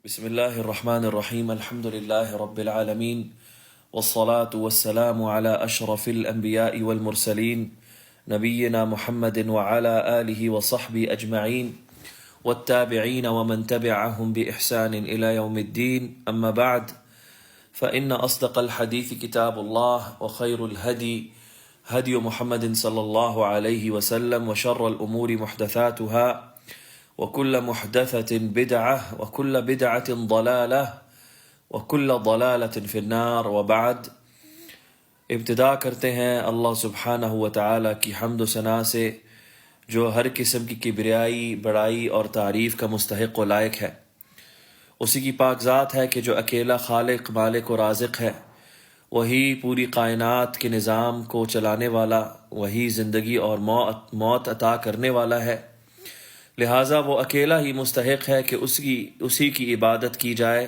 بسم الله الرحمن الرحيم الحمد لله رب العالمين والصلاة والسلام على أشرف الأنبياء والمرسلين نبينا محمد وعلى آله وصحبه أجمعين والتابعين ومن تبعهم بإحسان إلى يوم الدين أما بعد فإن أصدق الحديث كتاب الله وخير الهدي هدي محمد صلى الله عليه وسلم وشر الأمور محدثاتها وكل محدثة بدعة وكل بدعة ضلالة وكل ضلالة في النار وبعد. ابتدا کرتے ہیں اللہ سبحانہ و تعالی کی حمد و ثنا سے جو ہر قسم کی کبریائی، بڑائی اور تعریف کا مستحق و لائق ہے. اسی کی پاک ذات ہے کہ جو اکیلا خالق، مالک و رازق ہے، وہی پوری کائنات کے نظام کو چلانے والا، وہی زندگی اور موت عطا کرنے والا ہے. لہٰذا وہ اکیلا ہی مستحق ہے کہ اسی کی عبادت کی جائے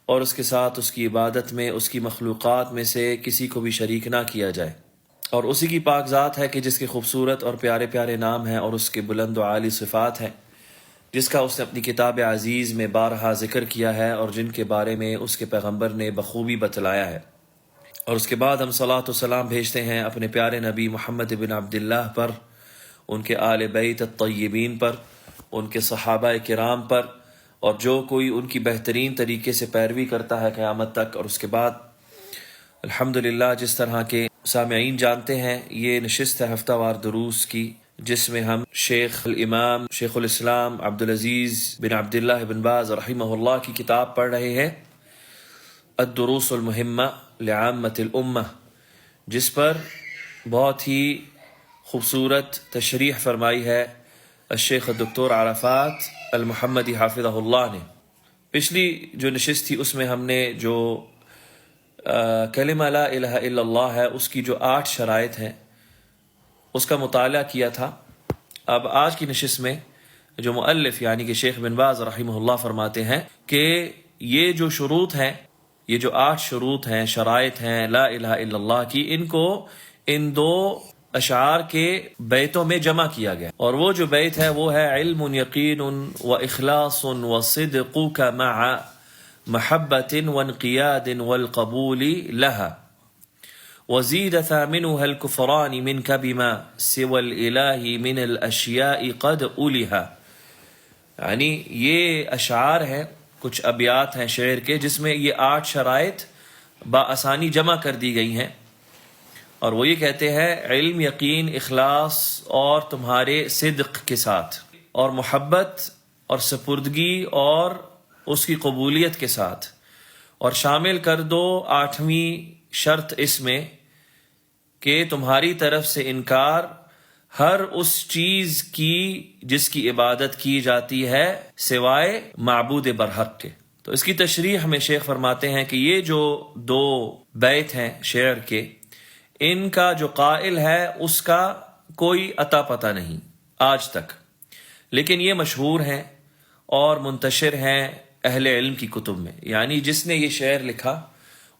اور اس کے ساتھ اس کی عبادت میں اس کی مخلوقات میں سے کسی کو بھی شریک نہ کیا جائے. اور اسی کی پاک ذات ہے کہ جس کے خوبصورت اور پیارے پیارے نام ہیں اور اس کے بلند و عالی صفات ہیں، جس کا اس نے اپنی کتاب عزیز میں بارہا ذکر کیا ہے اور جن کے بارے میں اس کے پیغمبر نے بخوبی بتلایا ہے. اور اس کے بعد ہم صلاۃ و سلام بھیجتے ہیں اپنے پیارے نبی محمد بن عبداللہ پر، ان کے آل بیت الطیبین پر، ان کے صحابہ کرام پر، اور جو کوئی ان کی بہترین طریقے سے پیروی کرتا ہے قیامت تک. اور اس کے بعد الحمدللہ جس طرح کے سامعین جانتے ہیں، یہ نشست ہے ہفتہ وار دروس کی، جس میں ہم شیخ الامام شیخ الاسلام عبدالعزیز بن عبداللہ بن باز رحمہ اللہ کی کتاب پڑھ رہے ہیں، الدروس المہمہ لعامۃ الامہ، جس پر بہت ہی خوبصورت تشریح فرمائی ہے الشیخ الدکتور عرفات المحمدی حافظہ اللہ نے. پچھلی جو نشست تھی اس میں ہم نے جو کلمہ لا الہ الا اللہ ہے اس کی جو 8 شرائط ہیں اس کا مطالعہ کیا تھا. اب آج کی نشست میں جو مؤلف یعنی کہ شیخ بن باز رحمہ اللہ فرماتے ہیں کہ یہ جو شروط ہیں، یہ جو 8 شروط ہیں، شرائط ہیں لا الہ الا اللہ کی، ان کو ان 2 اشعار کے بیتوں میں جمع کیا گیا. اور وہ جو بیت ہے وہ ہے علم یقین و اخلاص و صدق مع محبت وانقیاد والقبول لها وزید ثامنها الكفران منك بما سوى الالہ من الاشیاء قد اولها. یعنی یہ اشعار ہیں، کچھ ابیات ہیں شعر کے، جس میں یہ 8 شرائط بآسانی جمع کر دی گئی ہیں. اور وہ یہ کہتے ہیں علم، یقین، اخلاص اور تمہارے صدق کے ساتھ، اور محبت اور سپردگی اور اس کی قبولیت کے ساتھ، اور شامل کر دو 8ویں شرط اس میں کہ تمہاری طرف سے انکار ہر اس چیز کی جس کی عبادت کی جاتی ہے سوائے معبود برحق کے. تو اس کی تشریح میں شیخ فرماتے ہیں کہ یہ جو 2 بیت ہیں شعر کے، ان کا جو قائل ہے اس کا کوئی عطا پتہ نہیں آج تک، لیکن یہ مشہور ہیں اور منتشر ہیں اہل علم کی کتب میں. یعنی جس نے یہ شعر لکھا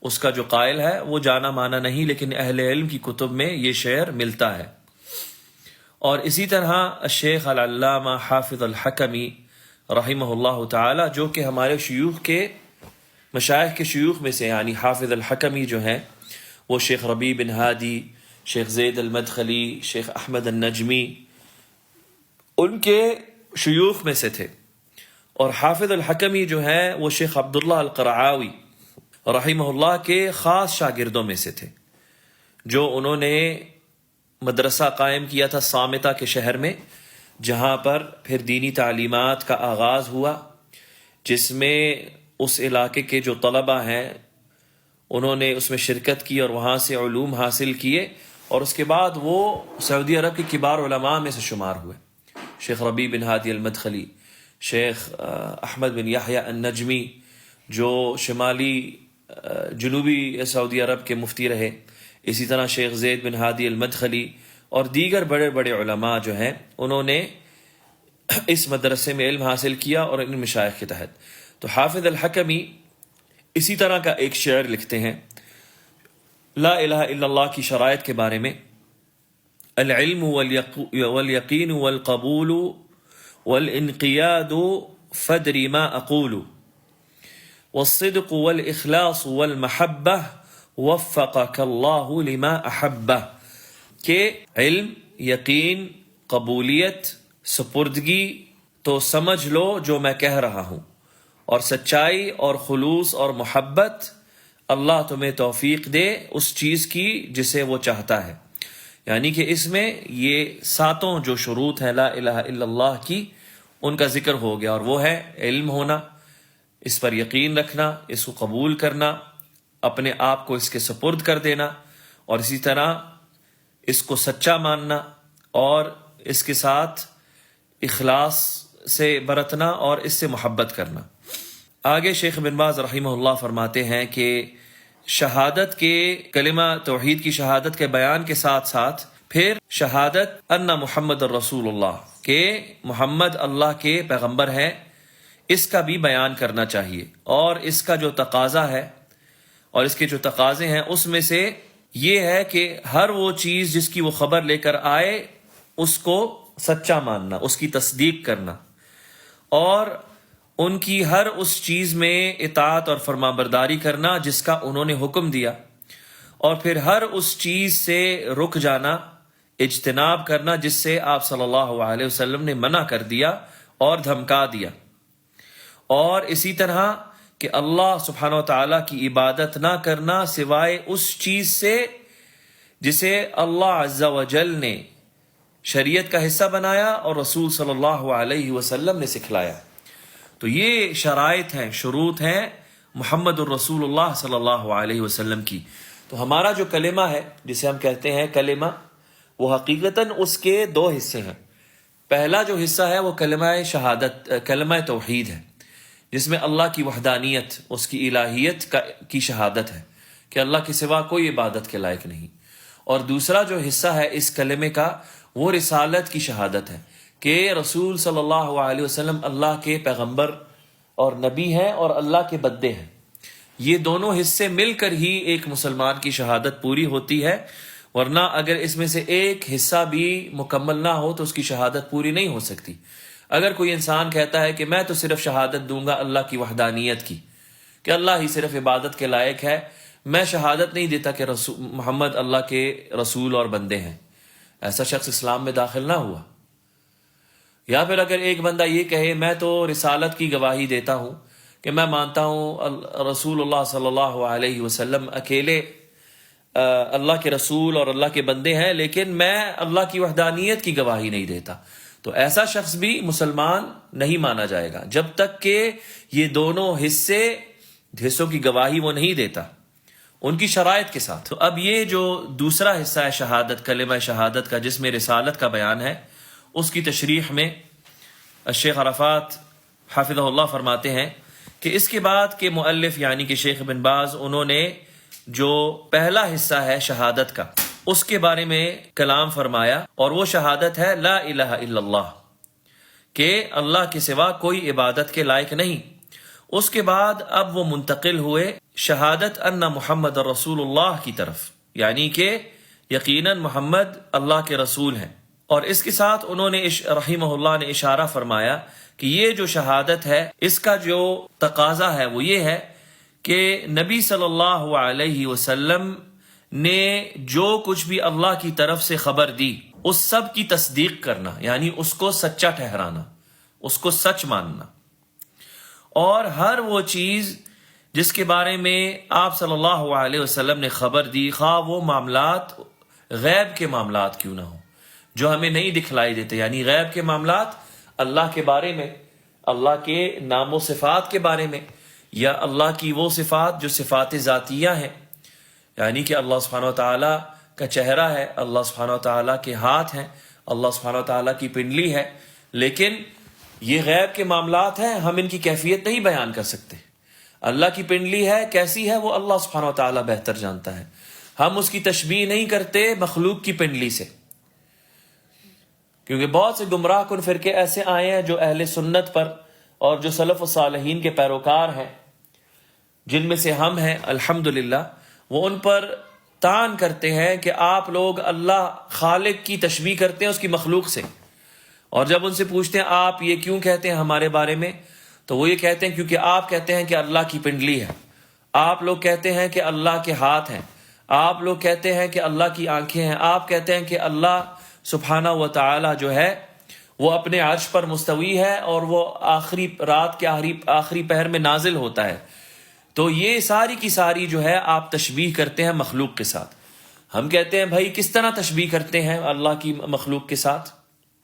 اس کا جو قائل ہے وہ جانا مانا نہیں، لیکن اہل علم کی کتب میں یہ شعر ملتا ہے. اور اسی طرح الشیخ العلامہ حافظ الحکمی رحمہ اللہ تعالی، جو کہ ہمارے شیوخ کے مشائخ کے شیوخ میں سے، یعنی حافظ الحکمی جو ہیں وہ شیخ ربیع بن ہادی، شیخ زید المدخلی، شیخ احمد النجمی، ان کے شیوخ میں سے تھے. اور حافظ الحکمی جو ہیں وہ شیخ عبداللہ القرعاوی رحمہ اللہ کے خاص شاگردوں میں سے تھے، جو انہوں نے مدرسہ قائم کیا تھا صامتہ کے شہر میں، جہاں پر پھر دینی تعلیمات کا آغاز ہوا، جس میں اس علاقے کے جو طلبہ ہیں انہوں نے اس میں شرکت کی اور وہاں سے علوم حاصل کیے، اور اس کے بعد وہ سعودی عرب کے کبار علماء میں سے شمار ہوئے. شیخ ربیع بن ہادی المدخلی، شیخ احمد بن یحییٰ النجمی جو شمالی جنوبی سعودی عرب کے مفتی رہے، اسی طرح شیخ زید بن ہادی المدخلی اور دیگر بڑے بڑے علماء جو ہیں انہوں نے اس مدرسے میں علم حاصل کیا اور ان مشائخ کے تحت. تو حافظ الحکمی اسی طرح کا ایک شعر لکھتے ہیں لا الہ الا اللہ کی شرائط کے بارے میں، العلم والیقین والقبول والانقیاد فدری ما اقول. والصدق والاخلاص والمحبہ وفقک اللہ لما احبہ، کہ علم، یقین، قبولیت، سپردگی تو سمجھ لو جو میں کہہ رہا ہوں، اور سچائی اور خلوص اور محبت اللہ تمہیں توفیق دے اس چیز کی جسے وہ چاہتا ہے۔ یعنی کہ اس میں یہ 7 جو شروط ہیں لا الہ الا اللہ کی، ان کا ذکر ہو گیا، اور وہ ہے علم ہونا، اس پر یقین رکھنا، اس کو قبول کرنا، اپنے آپ کو اس کے سپرد کر دینا، اور اسی طرح اس کو سچا ماننا، اور اس کے ساتھ اخلاص سے برتنا اور اس سے محبت کرنا۔ آگے شیخ بن باز رحمہ اللہ فرماتے ہیں کہ شہادت کے کلمہ توحید کی شہادت کے بیان کے ساتھ ساتھ پھر شہادت ان محمد الرسول اللہ، کہ محمد اللہ کے پیغمبر ہیں، اس کا بھی بیان کرنا چاہیے، اور اس کا جو تقاضا ہے اور اس کے جو تقاضے ہیں اس میں سے یہ ہے کہ ہر وہ چیز جس کی وہ خبر لے کر آئے اس کو سچا ماننا، اس کی تصدیق کرنا، اور ان کی ہر اس چیز میں اطاعت اور فرمانبرداری کرنا جس کا انہوں نے حکم دیا، اور پھر ہر اس چیز سے رک جانا، اجتناب کرنا جس سے آپ صلی اللہ علیہ وسلم نے منع کر دیا اور دھمکا دیا، اور اسی طرح کہ اللہ سبحانہ و تعالیٰ کی عبادت نہ کرنا سوائے اس چیز سے جسے اللہ عز و جل نے شریعت کا حصہ بنایا اور رسول صلی اللہ علیہ وسلم نے سکھلایا۔ تو یہ شرائط ہیں، شروط ہیں محمد الرسول اللہ صلی اللہ علیہ وسلم کی۔ تو ہمارا جو کلمہ ہے جسے ہم کہتے ہیں کلمہ، وہ حقیقتاً اس کے 2 حصے ہیں۔ پہلا جو حصہ ہے وہ کلمہ شہادت، کلمہ توحید ہے، جس میں اللہ کی وحدانیت، اس کی الہیت کی شہادت ہے کہ اللہ کے سوا کوئی عبادت کے لائق نہیں۔ اور دوسرا جو حصہ ہے اس کلمے کا وہ رسالت کی شہادت ہے کہ رسول صلی اللہ علیہ وسلم اللہ کے پیغمبر اور نبی ہیں اور اللہ کے بندے ہیں۔ یہ دونوں حصے مل کر ہی ایک مسلمان کی شہادت پوری ہوتی ہے، ورنہ اگر اس میں سے ایک حصہ بھی مکمل نہ ہو تو اس کی شہادت پوری نہیں ہو سکتی۔ اگر کوئی انسان کہتا ہے کہ میں تو صرف شہادت دوں گا اللہ کی وحدانیت کی، کہ اللہ ہی صرف عبادت کے لائق ہے، میں شہادت نہیں دیتا کہ محمد اللہ کے رسول اور بندے ہیں، ایسا شخص اسلام میں داخل نہ ہوا۔ یا پھر اگر ایک بندہ یہ کہے میں تو رسالت کی گواہی دیتا ہوں کہ میں مانتا ہوں رسول اللہ صلی اللہ علیہ وسلم اکیلے اللہ کے رسول اور اللہ کے بندے ہیں، لیکن میں اللہ کی وحدانیت کی گواہی نہیں دیتا، تو ایسا شخص بھی مسلمان نہیں مانا جائے گا جب تک کہ یہ دونوں حصوں کی گواہی وہ نہیں دیتا ان کی شرائط کے ساتھ۔ تو اب یہ جو دوسرا حصہ ہے شہادت، کلمہ شہادت کا، جس میں رسالت کا بیان ہے، اس کی تشریح میں الشیخ عرفات حافظہ اللہ فرماتے ہیں کہ اس کے بعد کہ مؤلف یعنی کہ شیخ بن باز انہوں نے جو پہلا حصہ ہے شہادت کا اس کے بارے میں کلام فرمایا، اور وہ شہادت ہے لا الہ الا اللہ، کہ اللہ کے سوا کوئی عبادت کے لائق نہیں۔ اس کے بعد اب وہ منتقل ہوئے شہادت ان محمد رسول اللہ کی طرف، یعنی کہ یقیناً محمد اللہ کے رسول ہیں، اور اس کے ساتھ انہوں نے رحمہ اللہ نے اشارہ فرمایا کہ یہ جو شہادت ہے اس کا جو تقاضا ہے وہ یہ ہے کہ نبی صلی اللہ علیہ وسلم نے جو کچھ بھی اللہ کی طرف سے خبر دی اس سب کی تصدیق کرنا، یعنی اس کو سچا ٹھہرانا، اس کو سچ ماننا، اور ہر وہ چیز جس کے بارے میں آپ صلی اللہ علیہ وسلم نے خبر دی، خواہ وہ معاملات غیب کے معاملات کیوں نہ ہوں جو ہمیں نہیں دکھلائی دیتے، یعنی غیب کے معاملات اللہ کے بارے میں، اللہ کے نام و صفات کے بارے میں، یا اللہ کی وہ صفات جو صفات ذاتیہ ہیں، یعنی کہ اللہ سبحانہ وتعالیٰ کا چہرہ ہے، اللہ سبحانہ وتعالیٰ کے ہاتھ ہیں، اللہ سبحانہ وتعالیٰ کی پنڈلی ہے، لیکن یہ غیب کے معاملات ہیں، ہم ان کی کیفیت نہیں بیان کر سکتے۔ اللہ کی پنڈلی ہے، کیسی ہے وہ اللہ سبحانہ وتعالیٰ بہتر جانتا ہے، ہم اس کی تشبیہ نہیں کرتے مخلوق کی پنڈلی سے، کیونکہ بہت سے گمراہ کن فرقے ایسے آئے ہیں جو اہل سنت پر اور جو سلف و صالحین کے پیروکار ہیں، جن میں سے ہم ہیں الحمدللہ، وہ ان پر طعن کرتے ہیں کہ آپ لوگ اللہ خالق کی تشبیہ کرتے ہیں اس کی مخلوق سے، اور جب ان سے پوچھتے ہیں آپ یہ کیوں کہتے ہیں ہمارے بارے میں، تو وہ یہ کہتے ہیں کیونکہ آپ کہتے ہیں کہ اللہ کی پنڈلی ہے، آپ لوگ کہتے ہیں کہ اللہ کے ہاتھ ہیں، آپ لوگ کہتے ہیں کہ اللہ کی آنکھیں ہیں، آپ کہتے ہیں کہ اللہ سبحانہ و تعالی جو ہے وہ اپنے عرش پر مستوی ہے اور وہ آخری رات کے آخری پہر میں نازل ہوتا ہے. تو یہ ساری کی ساری جو ہے آپ تشبیہ کرتے ہیں مخلوق کے ساتھ. ہم کہتے ہیں بھائی کس طرح تشبیہ کرتے ہیں اللہ کی مخلوق کے ساتھ،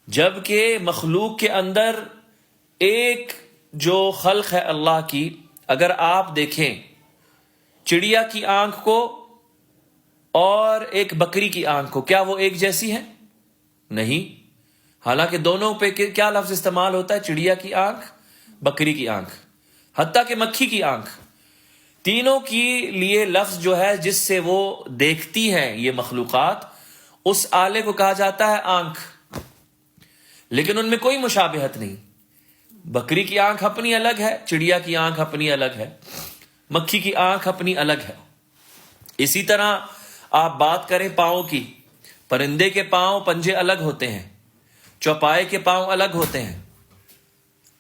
جبکہ مخلوق کے اندر ایک جو خلق ہے اللہ کی، اگر آپ دیکھیں چڑیا کی آنکھ کو اور ایک بکری کی آنکھ کو، کیا وہ ایک جیسی ہے؟ نہیں. حالانکہ دونوں پہ کیا لفظ استعمال ہوتا ہے؟ چڑیا کی آنکھ، بکری کی آنکھ، حتیٰ کہ مکھی کی آنکھ، تینوں کی لیے لفظ جو ہے جس سے وہ دیکھتی ہیں یہ مخلوقات، اس آلے کو کہا جاتا ہے آنکھ. لیکن ان میں کوئی مشابہت نہیں. بکری کی آنکھ اپنی الگ ہے، چڑیا کی آنکھ اپنی الگ ہے، مکھی کی آنکھ اپنی الگ ہے. اسی طرح آپ بات کریں پاؤں کی، پرندے کے پاؤں پنجے الگ ہوتے ہیں، چوپائے کے پاؤں الگ ہوتے ہیں،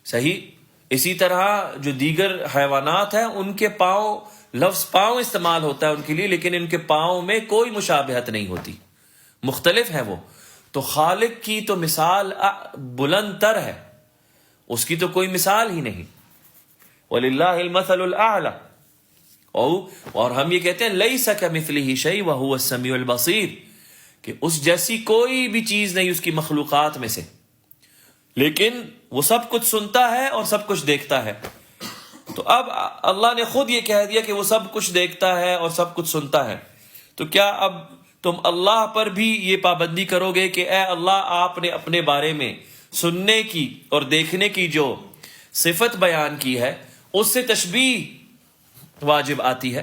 صحیح. اسی طرح جو دیگر حیوانات ہیں ان کے پاؤں، لفظ پاؤں استعمال ہوتا ہے ان کے لیے، لیکن ان کے پاؤں میں کوئی مشابہت نہیں ہوتی، مختلف ہے وہ. تو خالق کی تو مثال بلند تر ہے، اس کی تو کوئی مثال ہی نہیں. وَلِلَّهِ الْمَثَلُ الْأَعْلَى. اور ہم یہ کہتے ہیں لَيْسَ كَمِثْلِهِ شَيْءٌ وَهُوَ السَّمِيعُ الْبَصِيرُ، کہ اس جیسی کوئی بھی چیز نہیں اس کی مخلوقات میں سے، لیکن وہ سب کچھ سنتا ہے اور سب کچھ دیکھتا ہے. تو اب اللہ نے خود یہ کہہ دیا کہ وہ سب کچھ دیکھتا ہے اور سب کچھ سنتا ہے، تو کیا اب تم اللہ پر بھی یہ پابندی کرو گے کہ اے اللہ آپ نے اپنے بارے میں سننے کی اور دیکھنے کی جو صفت بیان کی ہے اس سے تشبیہ واجب آتی ہے؟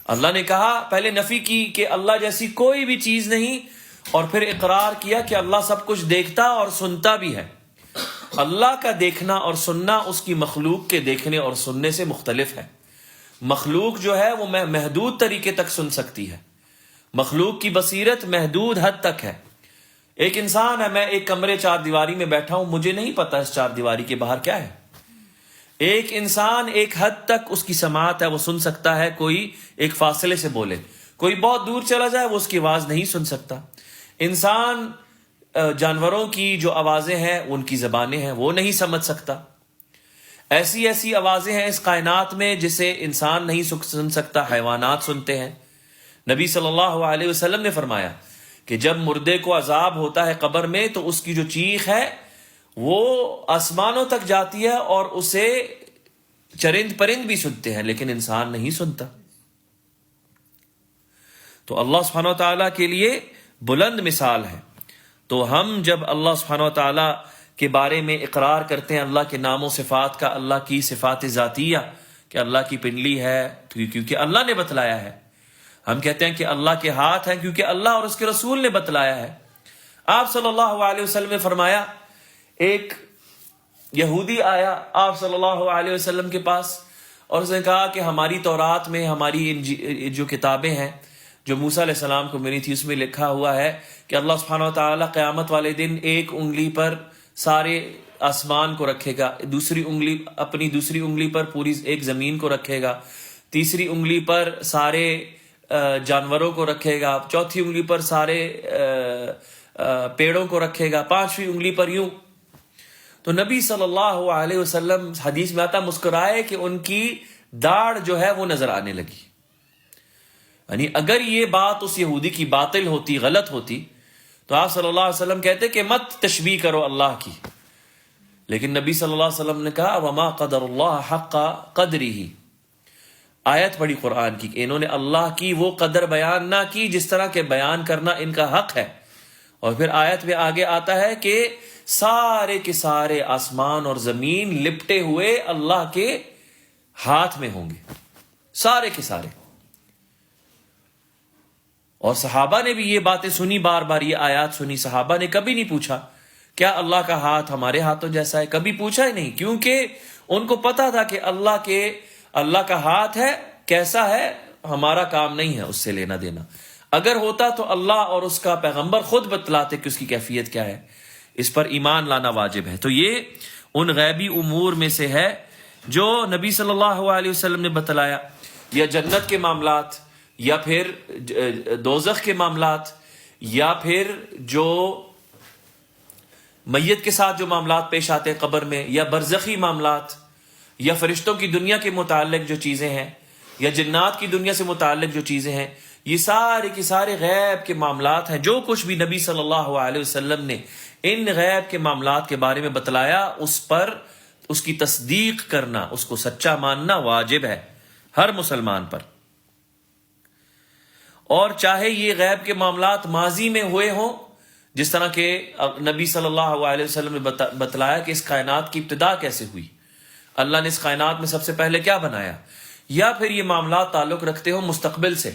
اللہ نے کہا، پہلے نفی کی کہ اللہ جیسی کوئی بھی چیز نہیں، اور پھر اقرار کیا کہ اللہ سب کچھ دیکھتا اور سنتا بھی ہے. اللہ کا دیکھنا اور سننا اس کی مخلوق کے دیکھنے اور سننے سے مختلف ہے. مخلوق جو ہے وہ محدود طریقے تک سن سکتی ہے، مخلوق کی بصیرت محدود حد تک ہے. ایک انسان ہے، میں ایک کمرے چار دیواری میں بیٹھا ہوں، مجھے نہیں پتا اس چار دیواری کے باہر کیا ہے. ایک انسان ایک حد تک اس کی سماعت ہے، وہ سن سکتا ہے، کوئی ایک فاصلے سے بولے، کوئی بہت دور چلا جائے وہ اس کی آواز نہیں سن سکتا. انسان جانوروں کی جو آوازیں ہیں ان کی زبانیں ہیں وہ نہیں سمجھ سکتا. ایسی ایسی آوازیں ہیں اس کائنات میں جسے انسان نہیں سن سکتا، حیوانات سنتے ہیں. نبی صلی اللہ علیہ وسلم نے فرمایا کہ جب مردے کو عذاب ہوتا ہے قبر میں تو اس کی جو چیخ ہے وہ آسمانوں تک جاتی ہے اور اسے چرند پرند بھی سنتے ہیں، لیکن انسان نہیں سنتا. تو اللہ سبحانہ و تعالیٰ کے لیے بلند مثال ہے. تو ہم جب اللہ سبحانہ و تعالیٰ کے بارے میں اقرار کرتے ہیں اللہ کے نام و صفات کا، اللہ کی صفات ذاتیہ کہ اللہ کی پنڈلی ہے کیونکہ اللہ نے بتلایا ہے. ہم کہتے ہیں کہ اللہ کے ہاتھ ہیں کیونکہ اللہ اور اس کے رسول نے بتلایا ہے. آپ صلی اللہ علیہ وسلم نے فرمایا، ایک یہودی آیا آپ صلی اللہ علیہ وسلم کے پاس اور اس نے کہا کہ ہماری تورات میں، ہماری جو کتابیں ہیں جو موسیٰ علیہ السلام کو ملی تھی، اس میں لکھا ہوا ہے کہ اللہ سبحانہ و تعالیٰ قیامت والے دن ایک انگلی پر سارے آسمان کو رکھے گا، اپنی دوسری انگلی پر پوری ایک زمین کو رکھے گا، تیسری انگلی پر سارے جانوروں کو رکھے گا، چوتھی انگلی پر سارے پیڑوں کو رکھے گا، پانچویں انگلی پر یوں. تو نبی صلی اللہ علیہ وسلم حدیث میں آتا مسکرائے کہ ان کی داڑھ جو ہے وہ نظر آنے لگی. یعنی اگر یہ بات اس یہودی کی باطل ہوتی، غلط ہوتی، تو آپ صلی اللہ علیہ وسلم کہتے کہ مت تشبیہ کرو اللہ کی. لیکن نبی صلی اللہ علیہ وسلم نے کہا وما قدر اللہ حق قدرہ، آیت پڑھی قرآن کی کہ انہوں نے اللہ کی وہ قدر بیان نہ کی جس طرح کے بیان کرنا ان کا حق ہے. اور پھر آیت میں آگے آتا ہے کہ سارے کے سارے آسمان اور زمین لپٹے ہوئے اللہ کے ہاتھ میں ہوں گے، سارے کے سارے. اور صحابہ نے بھی یہ باتیں سنی، بار بار یہ آیات سنی. صحابہ نے کبھی نہیں پوچھا کیا اللہ کا ہاتھ ہمارے ہاتھوں جیسا ہے، کبھی پوچھا ہی نہیں، کیونکہ ان کو پتا تھا کہ اللہ کا ہاتھ ہے، کیسا ہے ہمارا کام نہیں ہے اس سے لینا دینا. اگر ہوتا تو اللہ اور اس کا پیغمبر خود بتلاتے کہ اس کی کیفیت کیا ہے. اس پر ایمان لانا واجب ہے. تو یہ ان غیبی امور میں سے ہے جو نبی صلی اللہ علیہ وسلم نے بتلایا، یا جنت کے معاملات، یا پھر دوزخ کے معاملات، یا پھر جو میت کے ساتھ جو معاملات پیش آتے ہیں قبر میں، یا برزخی معاملات، یا فرشتوں کی دنیا کے متعلق جو چیزیں ہیں، یا جنات کی دنیا سے متعلق جو چیزیں ہیں، یہ سارے کے سارے غیب کے معاملات ہیں۔ جو کچھ بھی نبی صلی اللہ علیہ وسلم نے ان غیب کے معاملات کے بارے میں بتلایا، اس پر اس کی تصدیق کرنا، اس کو سچا ماننا واجب ہے ہر مسلمان پر۔ اور چاہے یہ غیب کے معاملات ماضی میں ہوئے ہوں، جس طرح کہ نبی صلی اللہ علیہ وسلم نے بتلایا کہ اس کائنات کی ابتدا کیسے ہوئی، اللہ نے اس کائنات میں سب سے پہلے کیا بنایا، یا پھر یہ معاملات تعلق رکھتے ہوں مستقبل سے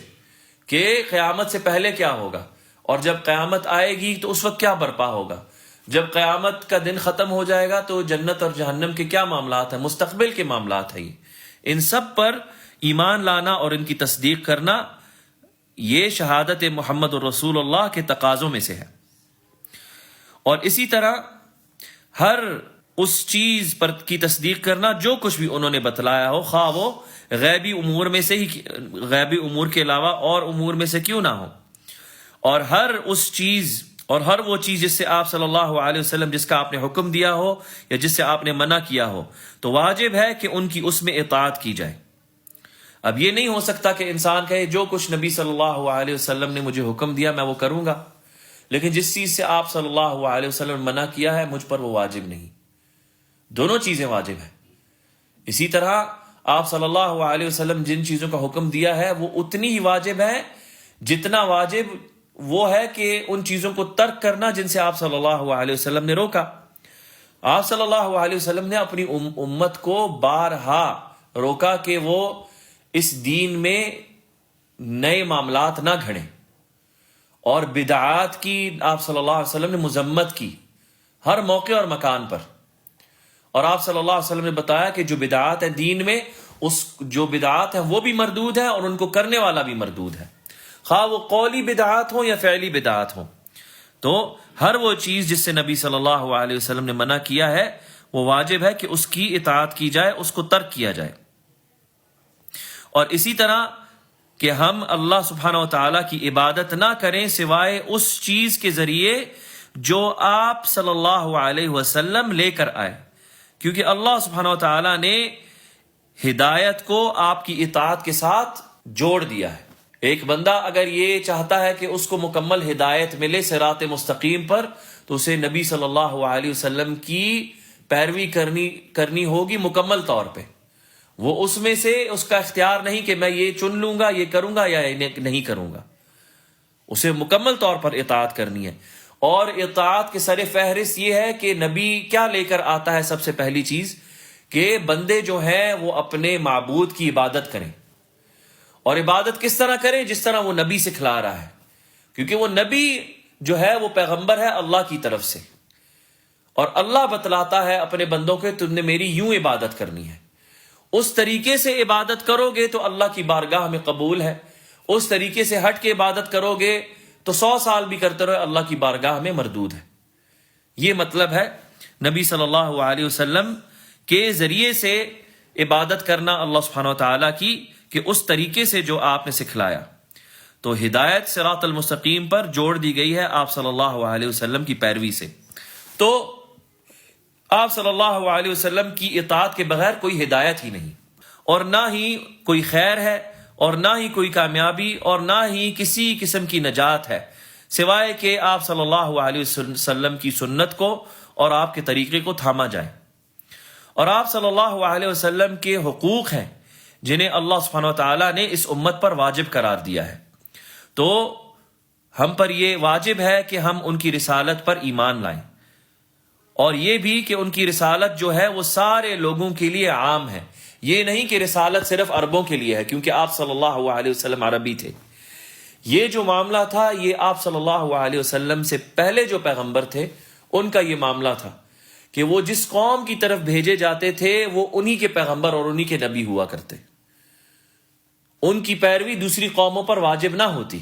کہ قیامت سے پہلے کیا ہوگا، اور جب قیامت آئے گی تو اس وقت کیا برپا ہوگا، جب قیامت کا دن ختم ہو جائے گا تو جنت اور جہنم کے کیا معاملات ہیں، مستقبل کے معاملات ہیں۔ ان سب پر ایمان لانا اور ان کی تصدیق کرنا، یہ شہادت محمد الرسول اللہ کے تقاضوں میں سے ہے۔ اور اسی طرح ہر اس چیز پر کی تصدیق کرنا جو کچھ بھی انہوں نے بتلایا ہو، خواہ وہ غیبی امور میں سے ہی، غیبی امور کے علاوہ اور امور میں سے کیوں نہ ہو، اور ہر اس چیز اور ہر وہ چیز جس سے آپ صلی اللہ علیہ وسلم، جس کا آپ نے حکم دیا ہو یا جس سے آپ نے منع کیا ہو، تو واجب ہے کہ ان کی اس میں اطاعت کی جائے۔ اب یہ نہیں ہو سکتا کہ انسان کہے جو کچھ نبی صلی اللہ علیہ وسلم نے مجھے حکم دیا میں وہ کروں گا، لیکن جس چیز سے آپ صلی اللہ علیہ وسلم نے منع کیا ہے مجھ پر وہ واجب نہیں۔ دونوں چیزیں واجب ہیں۔ اسی طرح آپ صلی اللہ علیہ وسلم جن چیزوں کا حکم دیا ہے وہ اتنی ہی واجب ہے جتنا واجب وہ ہے کہ ان چیزوں کو ترک کرنا جن سے آپ صلی اللہ علیہ وسلم نے روکا۔ آپ صلی اللہ علیہ وسلم نے اپنی امت کو بارہا روکا کہ وہ اس دین میں نئے معاملات نہ گھڑیں، اور بدعات کی آپ صلی اللہ علیہ وسلم نے مذمت کی ہر موقع اور مکان پر۔ اور آپ صلی اللہ علیہ وسلم نے بتایا کہ جو بدعات ہیں دین میں، اس جو بدعات ہیں وہ بھی مردود ہیں اور ان کو کرنے والا بھی مردود ہے، خواہ وہ قولی بدعات ہوں یا فعلی بدعات ہوں۔ تو ہر وہ چیز جس سے نبی صلی اللہ علیہ وسلم نے منع کیا ہے وہ واجب ہے کہ اس کی اطاعت کی جائے، اس کو ترک کیا جائے۔ اور اسی طرح کہ ہم اللہ سبحانہ و تعالیٰ کی عبادت نہ کریں سوائے اس چیز کے ذریعے جو آپ صلی اللہ علیہ وسلم لے کر آئے، کیونکہ اللہ سبحانہ و تعالیٰ نے ہدایت کو آپ کی اطاعت کے ساتھ جوڑ دیا ہے۔ ایک بندہ اگر یہ چاہتا ہے کہ اس کو مکمل ہدایت ملے صراط مستقیم پر، تو اسے نبی صلی اللہ علیہ وسلم کی پیروی کرنی ہوگی مکمل طور پہ۔ وہ اس میں سے اس کا اختیار نہیں کہ میں یہ چن لوں گا، یہ کروں گا یا نہیں کروں گا، اسے مکمل طور پر اطاعت کرنی ہے۔ اور اطاعت کے سر فہرست یہ ہے کہ نبی کیا لے کر آتا ہے، سب سے پہلی چیز کہ بندے جو ہیں وہ اپنے معبود کی عبادت کریں، اور عبادت کس طرح کریں، جس طرح وہ نبی سکھلا رہا ہے، کیونکہ وہ نبی جو ہے وہ پیغمبر ہے اللہ کی طرف سے، اور اللہ بتلاتا ہے اپنے بندوں کے تم نے میری یوں عبادت کرنی ہے، اس طریقے سے عبادت کرو گے تو اللہ کی بارگاہ میں قبول ہے، اس طریقے سے ہٹ کے عبادت کرو گے تو 100 سال بھی کرتے رہو اللہ کی بارگاہ میں مردود ہے۔ یہ مطلب ہے نبی صلی اللہ علیہ وسلم کے ذریعے سے عبادت کرنا اللہ سبحانہ و تعالیٰ کی، کہ اس طریقے سے جو آپ نے سکھلایا۔ تو ہدایت صراط المستقیم پر جوڑ دی گئی ہے آپ صلی اللہ علیہ وسلم کی پیروی سے۔ تو آپ صلی اللہ علیہ وسلم کی اطاعت کے بغیر کوئی ہدایت ہی نہیں، اور نہ ہی کوئی خیر ہے، اور نہ ہی کوئی کامیابی، اور نہ ہی کسی قسم کی نجات ہے، سوائے کہ آپ صلی اللہ علیہ وسلم کی سنت کو اور آپ کے طریقے کو تھاما جائے۔ اور آپ صلی اللہ علیہ وسلم کے حقوق ہیں جنہیں اللہ سبحانہ وتعالیٰ نے اس امت پر واجب قرار دیا ہے، تو ہم پر یہ واجب ہے کہ ہم ان کی رسالت پر ایمان لائیں، اور یہ بھی کہ ان کی رسالت جو ہے وہ سارے لوگوں کے لیے عام ہے، یہ نہیں کہ رسالت صرف عربوں کے لیے ہے، کیونکہ آپ صلی اللہ علیہ وسلم عربی تھے۔ یہ جو معاملہ تھا یہ آپ صلی اللہ علیہ وسلم سے پہلے جو پیغمبر تھے ان کا یہ معاملہ تھا کہ وہ جس قوم کی طرف بھیجے جاتے تھے وہ انہی کے پیغمبر اور انہی کے نبی ہوا کرتے، ان کی پیروی دوسری قوموں پر واجب نہ ہوتی۔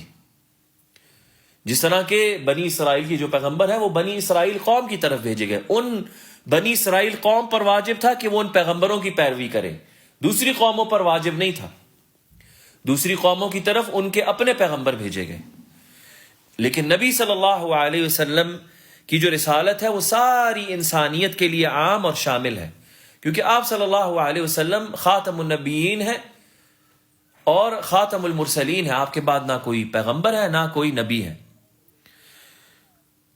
جس طرح کہ بنی اسرائیل کی جو پیغمبر ہے وہ بنی اسرائیل قوم کی طرف بھیجے گئے، ان بنی اسرائیل قوم پر واجب تھا کہ وہ ان پیغمبروں کی پیروی کرے، دوسری قوموں پر واجب نہیں تھا، دوسری قوموں کی طرف ان کے اپنے پیغمبر بھیجے گئے۔ لیکن نبی صلی اللہ علیہ وسلم کی جو رسالت ہے وہ ساری انسانیت کے لیے عام اور شامل ہے، کیونکہ آپ صلی اللہ علیہ وسلم خاتم النبیین ہیں اور خاتم المرسلین ہیں، آپ کے بعد نہ کوئی پیغمبر ہے نہ کوئی نبی ہے۔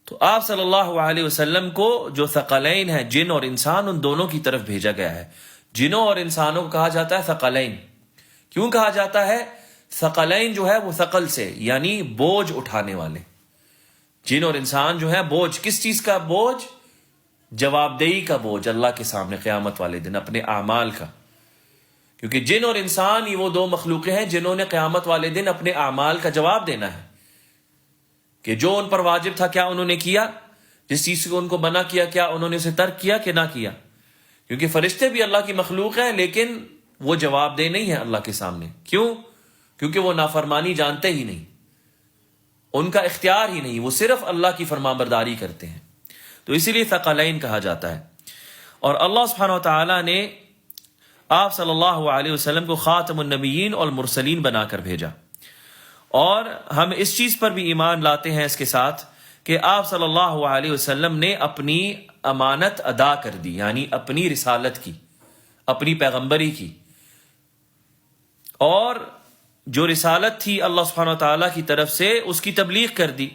تو آپ صلی اللہ علیہ وسلم کو جو ثقلین ہیں، جن اور انسان، ان دونوں کی طرف بھیجا گیا ہے۔ جنوں اور انسانوں کو کہا جاتا ہے ثقلین۔ کیوں کہا جاتا ہے؟ ثقلین جو ہے وہ ثقل سے یعنی بوجھ اٹھانے والے۔ جن اور انسان جو ہے بوجھ، کس چیز کا بوجھ؟ جواب دہی کا بوجھ اللہ کے سامنے قیامت والے دن، اپنے اعمال کا۔ کیونکہ جن اور انسان یہ وہ دو مخلوقیں ہیں جنہوں نے قیامت والے دن اپنے اعمال کا جواب دینا ہے، کہ جو ان پر واجب تھا کیا انہوں نے کیا، جس چیز کو ان کو منع کیا کیا انہوں نے اسے ترک کیا کہ نہ کیا۔ کیونکہ فرشتے بھی اللہ کی مخلوق ہیں لیکن وہ جواب دہ نہیں ہے اللہ کے سامنے۔ کیوں؟ کیونکہ وہ نافرمانی جانتے ہی نہیں، ان کا اختیار ہی نہیں، وہ صرف اللہ کی فرمانبرداری کرتے ہیں۔ تو اسی لیے ثقلین کہا جاتا ہے۔ اور اللہ سبحانہ و تعالیٰ نے آپ صلی اللہ علیہ وسلم کو خاتم النبیین اور المرسلین بنا کر بھیجا، اور ہم اس چیز پر بھی ایمان لاتے ہیں اس کے ساتھ کہ آپ صلی اللہ علیہ وسلم نے اپنی امانت ادا کر دی، یعنی اپنی رسالت کی، اپنی پیغمبری کی، اور جو رسالت تھی اللہ سبحانہ وتعالیٰ کی طرف سے اس کی تبلیغ کر دی،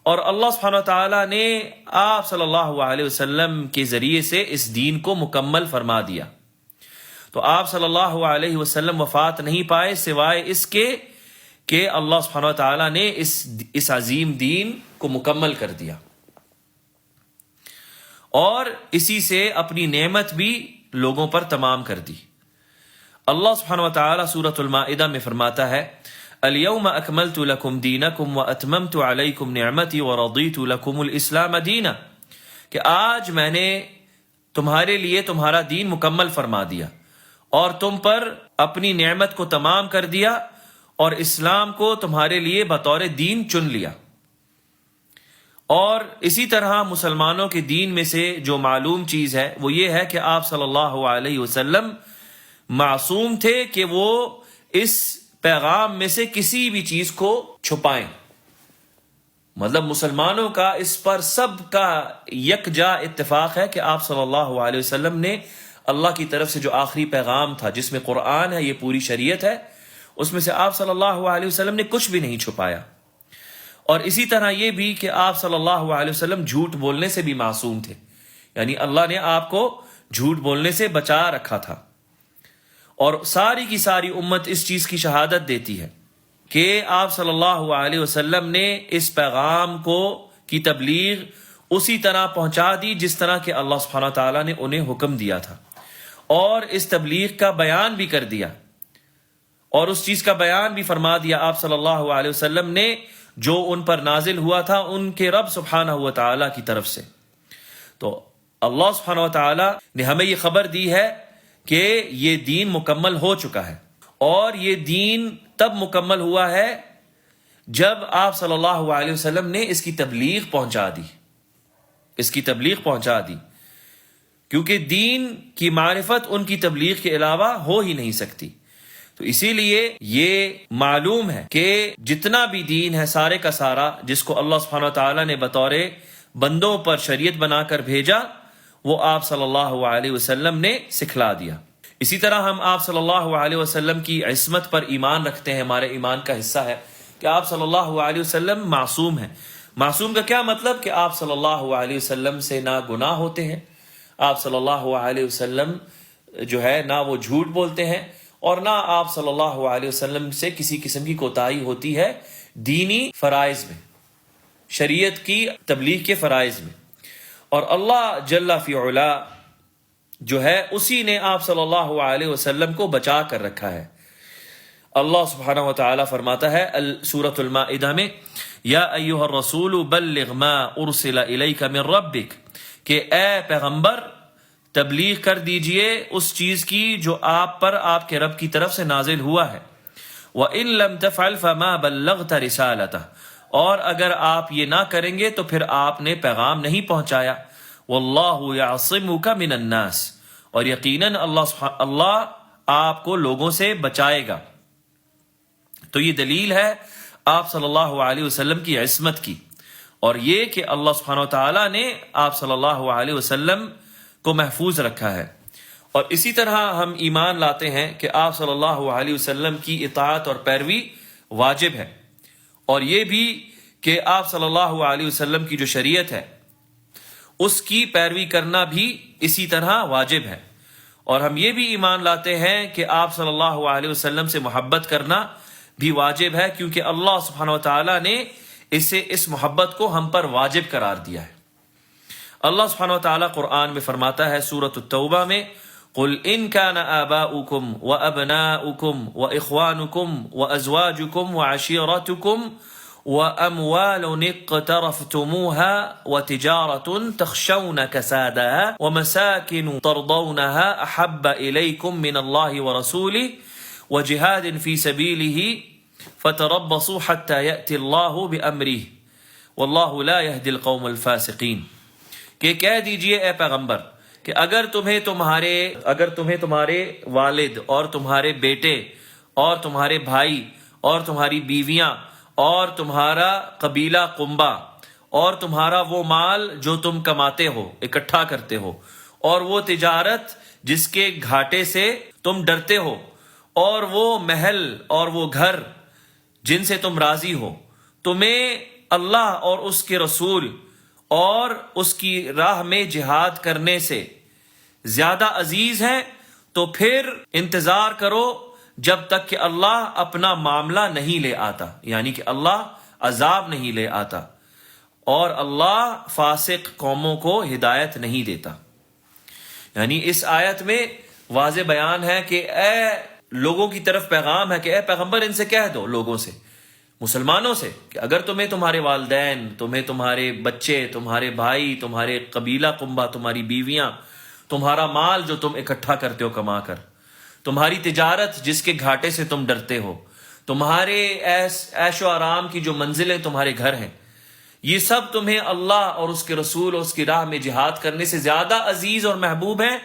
اور اللہ سبحانہ وتعالیٰ نے آپ صلی اللہ علیہ وسلم کے ذریعے سے اس دین کو مکمل فرما دیا۔ تو آپ صلی اللہ علیہ وسلم وفات نہیں پائے سوائے اس کے کہ اللہ سبحانہ وتعالیٰ نے اس عظیم دین کو مکمل کر دیا، اور اسی سے اپنی نعمت بھی لوگوں پر تمام کر دی۔ اللہ سبحانہ وتعالیٰ سورۃ المائدہ میں فرماتا ہے اليوم اکملت لکم دینکم واتممت علیکم نعمتی ورضیت لکم الاسلام دینا، کہ آج میں نے تمہارے لیے تمہارا دین مکمل فرما دیا اور تم پر اپنی نعمت کو تمام کر دیا اور اسلام کو تمہارے لیے بطور دین چن لیا۔ اور اسی طرح مسلمانوں کے دین میں سے جو معلوم چیز ہے وہ یہ ہے کہ آپ صلی اللہ علیہ وسلم معصوم تھے کہ وہ اس پیغام میں سے کسی بھی چیز کو چھپائیں۔ مطلب مسلمانوں کا اس پر سب کا یکجا اتفاق ہے کہ آپ صلی اللہ علیہ وسلم نے اللہ کی طرف سے جو آخری پیغام تھا، جس میں قرآن ہے، یہ پوری شریعت ہے، اس میں سے آپ صلی اللہ علیہ وسلم نے کچھ بھی نہیں چھپایا۔ اور اسی طرح یہ بھی کہ آپ صلی اللہ علیہ وسلم جھوٹ بولنے سے بھی معصوم تھے، یعنی اللہ نے آپ کو جھوٹ بولنے سے بچا رکھا تھا۔ اور ساری کی ساری امت اس چیز کی شہادت دیتی ہے کہ آپ صلی اللہ علیہ وسلم نے اس پیغام کی تبلیغ اسی طرح پہنچا دی جس طرح کہ اللہ سبحانہ تعالیٰ نے انہیں حکم دیا تھا، اور اس تبلیغ کا بیان بھی کر دیا، اور اس چیز کا بیان بھی فرما دیا آپ صلی اللہ علیہ وسلم نے جو ان پر نازل ہوا تھا ان کے رب سبحانہ و تعالیٰ کی طرف سے۔ تو اللہ سبحانہ و تعالیٰ نے ہمیں یہ خبر دی ہے کہ یہ دین مکمل ہو چکا ہے، اور یہ دین تب مکمل ہوا ہے جب آپ صلی اللہ علیہ وسلم نے اس کی تبلیغ پہنچا دی، اس کی تبلیغ پہنچا دی، کیونکہ دین کی معرفت ان کی تبلیغ کے علاوہ ہو ہی نہیں سکتی۔ تو اسی لیے یہ معلوم ہے کہ جتنا بھی دین ہے سارے کا سارا جس کو اللہ سبحانہ وتعالیٰ نے بطور بندوں پر شریعت بنا کر بھیجا، وہ آپ صلی اللہ علیہ وسلم نے سکھلا دیا۔ اسی طرح ہم آپ صلی اللہ علیہ وسلم کی عصمت پر ایمان رکھتے ہیں، ہمارے ایمان کا حصہ ہے کہ آپ صلی اللہ علیہ وسلم معصوم ہیں۔ معصوم کا کیا مطلب؟ کہ آپ صلی اللہ علیہ وسلم سے نہ گناہ ہوتے ہیں، آپ صلی اللہ علیہ وسلم جو ہے نہ وہ جھوٹ بولتے ہیں، اور نہ آپ صلی اللہ علیہ وسلم سے کسی قسم کی کوتاہی ہوتی ہے دینی فرائض میں، شریعت کی تبلیغ کے فرائض میں۔ اور اللہ جل فی علا جو ہے اسی نے آپ صلی اللہ علیہ وسلم کو بچا کر رکھا ہے۔ اللہ سبحانہ و تعالیٰ فرماتا ہے سورۃ المائدہ میں یا ایھا الرسول بلغ ما ارسل الیک من ربک، کہ اے پیغمبر تبلیغ کر دیجئے اس چیز کی جو آپ پر آپ کے رب کی طرف سے نازل ہوا ہے۔ وَإِن لَمْ تَفْعَلْ فَمَا بَلَّغْتَ رِسَالَتَهُ، اور اگر آپ یہ نہ کریں گے تو پھر آپ نے پیغام نہیں پہنچایا۔ واللہ یعصمک من الناس، اور یقیناً اللہ آپ کو لوگوں سے بچائے گا۔ تو یہ دلیل ہے آپ صلی اللہ علیہ وسلم کی عصمت کی، اور یہ کہ اللہ سبحانہ وتعالی نے آپ صلی اللہ علیہ وسلم کو محفوظ رکھا ہے۔ اور اسی طرح ہم ایمان لاتے ہیں کہ آپ صلی اللہ علیہ وسلم کی اطاعت اور پیروی واجب ہے، اور یہ بھی کہ آپ صلی اللہ علیہ وسلم کی جو شریعت ہے اس کی پیروی کرنا بھی اسی طرح واجب ہے۔ اور ہم یہ بھی ایمان لاتے ہیں کہ آپ صلی اللہ علیہ وسلم سے محبت کرنا بھی واجب ہے، کیونکہ اللہ سبحانہ وتعالی نے اس محبت کو ہم پر واجب قرار دیا ہے۔ اللہ سبحانہ وتعالی قرآن میں فرماتا ہے سورۃ التوبہ میں، قل ان كان آباؤكم وابناؤكم واخوانكم وازواجكم وعشيرتكم واموال اقترفتموها وتجارة تخشون كسادها ومساكن ترضونها احب اليكم من الله ورسوله وجهاد في سبيله فتربصوا حتى يأتي الله بأمره والله لا يهدي القوم الفاسقين، کہ کہہ دیجئے اے پیغمبر کہ اگر تمہیں تمہارے والد اور تمہارے بیٹے اور تمہارے بھائی اور تمہاری بیویاں اور تمہارا قبیلہ قنبہ اور تمہارا وہ مال جو تم کماتے ہو، اکٹھا کرتے ہو، اور وہ تجارت جس کے گھاٹے سے تم ڈرتے ہو، اور وہ محل اور وہ گھر جن سے تم راضی ہو، تمہیں اللہ اور اس کے رسول اور اس کی راہ میں جہاد کرنے سے زیادہ عزیز ہیں، تو پھر انتظار کرو جب تک کہ اللہ اپنا معاملہ نہیں لے آتا، یعنی کہ اللہ عذاب نہیں لے آتا، اور اللہ فاسق قوموں کو ہدایت نہیں دیتا۔ یعنی اس آیت میں واضح بیان ہے کہ اے لوگوں کی طرف پیغام ہے کہ اے پیغمبر ان سے کہہ دو، لوگوں سے، مسلمانوں سے، کہ اگر تمہیں تمہارے والدین، تمہیں تمہارے بچے، تمہارے بھائی، تمہارے قبیلہ قنبہ، تمہاری بیویاں، تمہارا مال جو تم اکٹھا کرتے ہو کما کر، تمہاری تجارت جس کے گھاٹے سے تم ڈرتے ہو، تمہارے عیش و آرام کی جو منزلیں تمہارے گھر ہیں، یہ سب تمہیں اللہ اور اس کے رسول اور اس کی راہ میں جہاد کرنے سے زیادہ عزیز اور محبوب ہیں،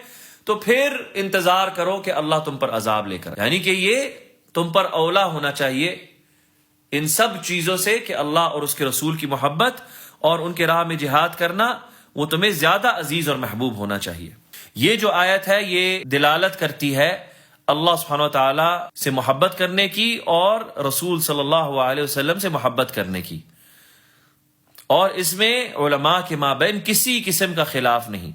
تو پھر انتظار کرو کہ اللہ تم پر عذاب لے کر، یعنی کہ یہ تم پر اولا ہونا چاہیے ان سب چیزوں سے کہ اللہ اور اس کے رسول کی محبت اور ان کے راہ میں جہاد کرنا وہ تمہیں زیادہ عزیز اور محبوب ہونا چاہیے۔ یہ جو آیت ہے یہ دلالت کرتی ہے اللہ سبحانہ و تعالی سے محبت کرنے کی اور رسول صلی اللہ علیہ وسلم سے محبت کرنے کی، اور اس میں علماء کے مابین کسی قسم کا خلاف نہیں،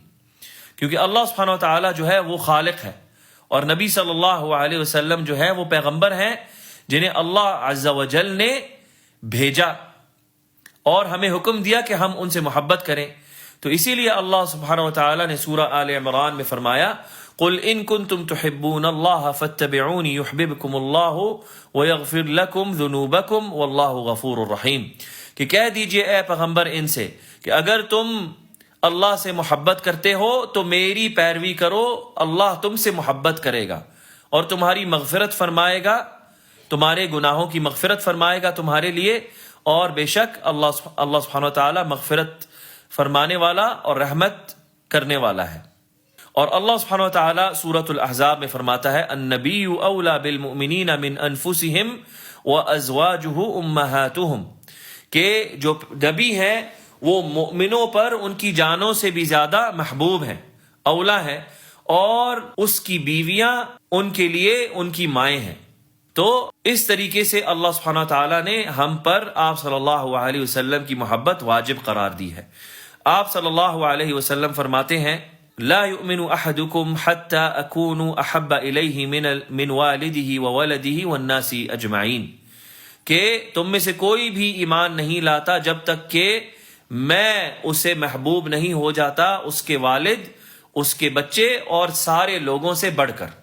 کیونکہ اللہ سبحانہ و تعالی جو ہے وہ خالق ہے، اور نبی صلی اللہ علیہ وسلم جو ہے وہ پیغمبر ہیں جنہیں اللہ عز و جل نے بھیجا اور ہمیں حکم دیا کہ ہم ان سے محبت کریں۔ تو اسی لیے اللہ سبحانہ و تعالی نے سورہ آل عمران میں فرمایا، قل ان کنتم تحبون اللہ فاتبعونی یحببکم اللہ ویغفر لکم ذنوبکم واللہ غفور الرحیم، کہ کہہ دیجئے اے پیغمبر ان سے کہ اگر تم اللہ سے محبت کرتے ہو تو میری پیروی کرو، اللہ تم سے محبت کرے گا اور تمہاری مغفرت فرمائے گا، تمہارے گناہوں کی مغفرت فرمائے گا تمہارے لیے، اور بے شک اللہ سبحانہ و تعالی مغفرت فرمانے والا اور رحمت کرنے والا ہے۔ اور اللہ سبحانہ و تعالی سورۃ الاحزاب میں فرماتا ہے، النبی اولی بالمؤمنین من انفسہم وازواجہ امہاتہم، کہ جو نبی ہیں وہ مؤمنوں پر ان کی جانوں سے بھی زیادہ محبوب ہیں، اولا ہیں، اور اس کی بیویاں ان کے لیے ان کی مائیں ہیں۔ تو اس طریقے سے اللہ سبحانہ وتعالی نے ہم پر آپ صلی اللہ علیہ وسلم کی محبت واجب قرار دی ہے۔ آپ صلی اللہ علیہ وسلم فرماتے ہیں، لا يؤمن احدكم حتى اكون احب الیہ من والدہ وولدہ والناس اجمعین، کہ تم میں سے کوئی بھی ایمان نہیں لاتا جب تک کہ میں اسے محبوب نہیں ہو جاتا اس کے والد، اس کے بچے اور سارے لوگوں سے بڑھ کر۔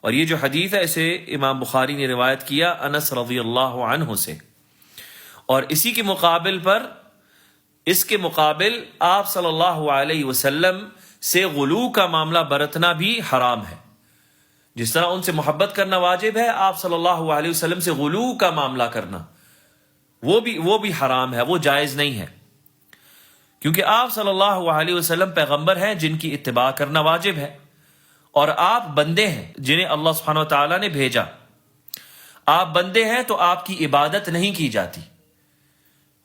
اور یہ جو حدیث ہے اسے امام بخاری نے روایت کیا انس رضی اللہ عنہ سے، اور اسی کے مقابل پر اس کے مقابل آپ صلی اللہ علیہ وسلم سے غلو کا معاملہ برتنا بھی حرام ہے۔ جس طرح ان سے محبت کرنا واجب ہے، آپ صلی اللہ علیہ وسلم سے غلو کا معاملہ کرنا وہ بھی حرام ہے، وہ جائز نہیں ہے، کیونکہ آپ صلی اللہ علیہ وسلم پیغمبر ہیں جن کی اتباع کرنا واجب ہے، اور آپ بندے ہیں جنہیں اللہ سبحانہ وتعالیٰ نے بھیجا۔ آپ بندے ہیں تو آپ کی عبادت نہیں کی جاتی،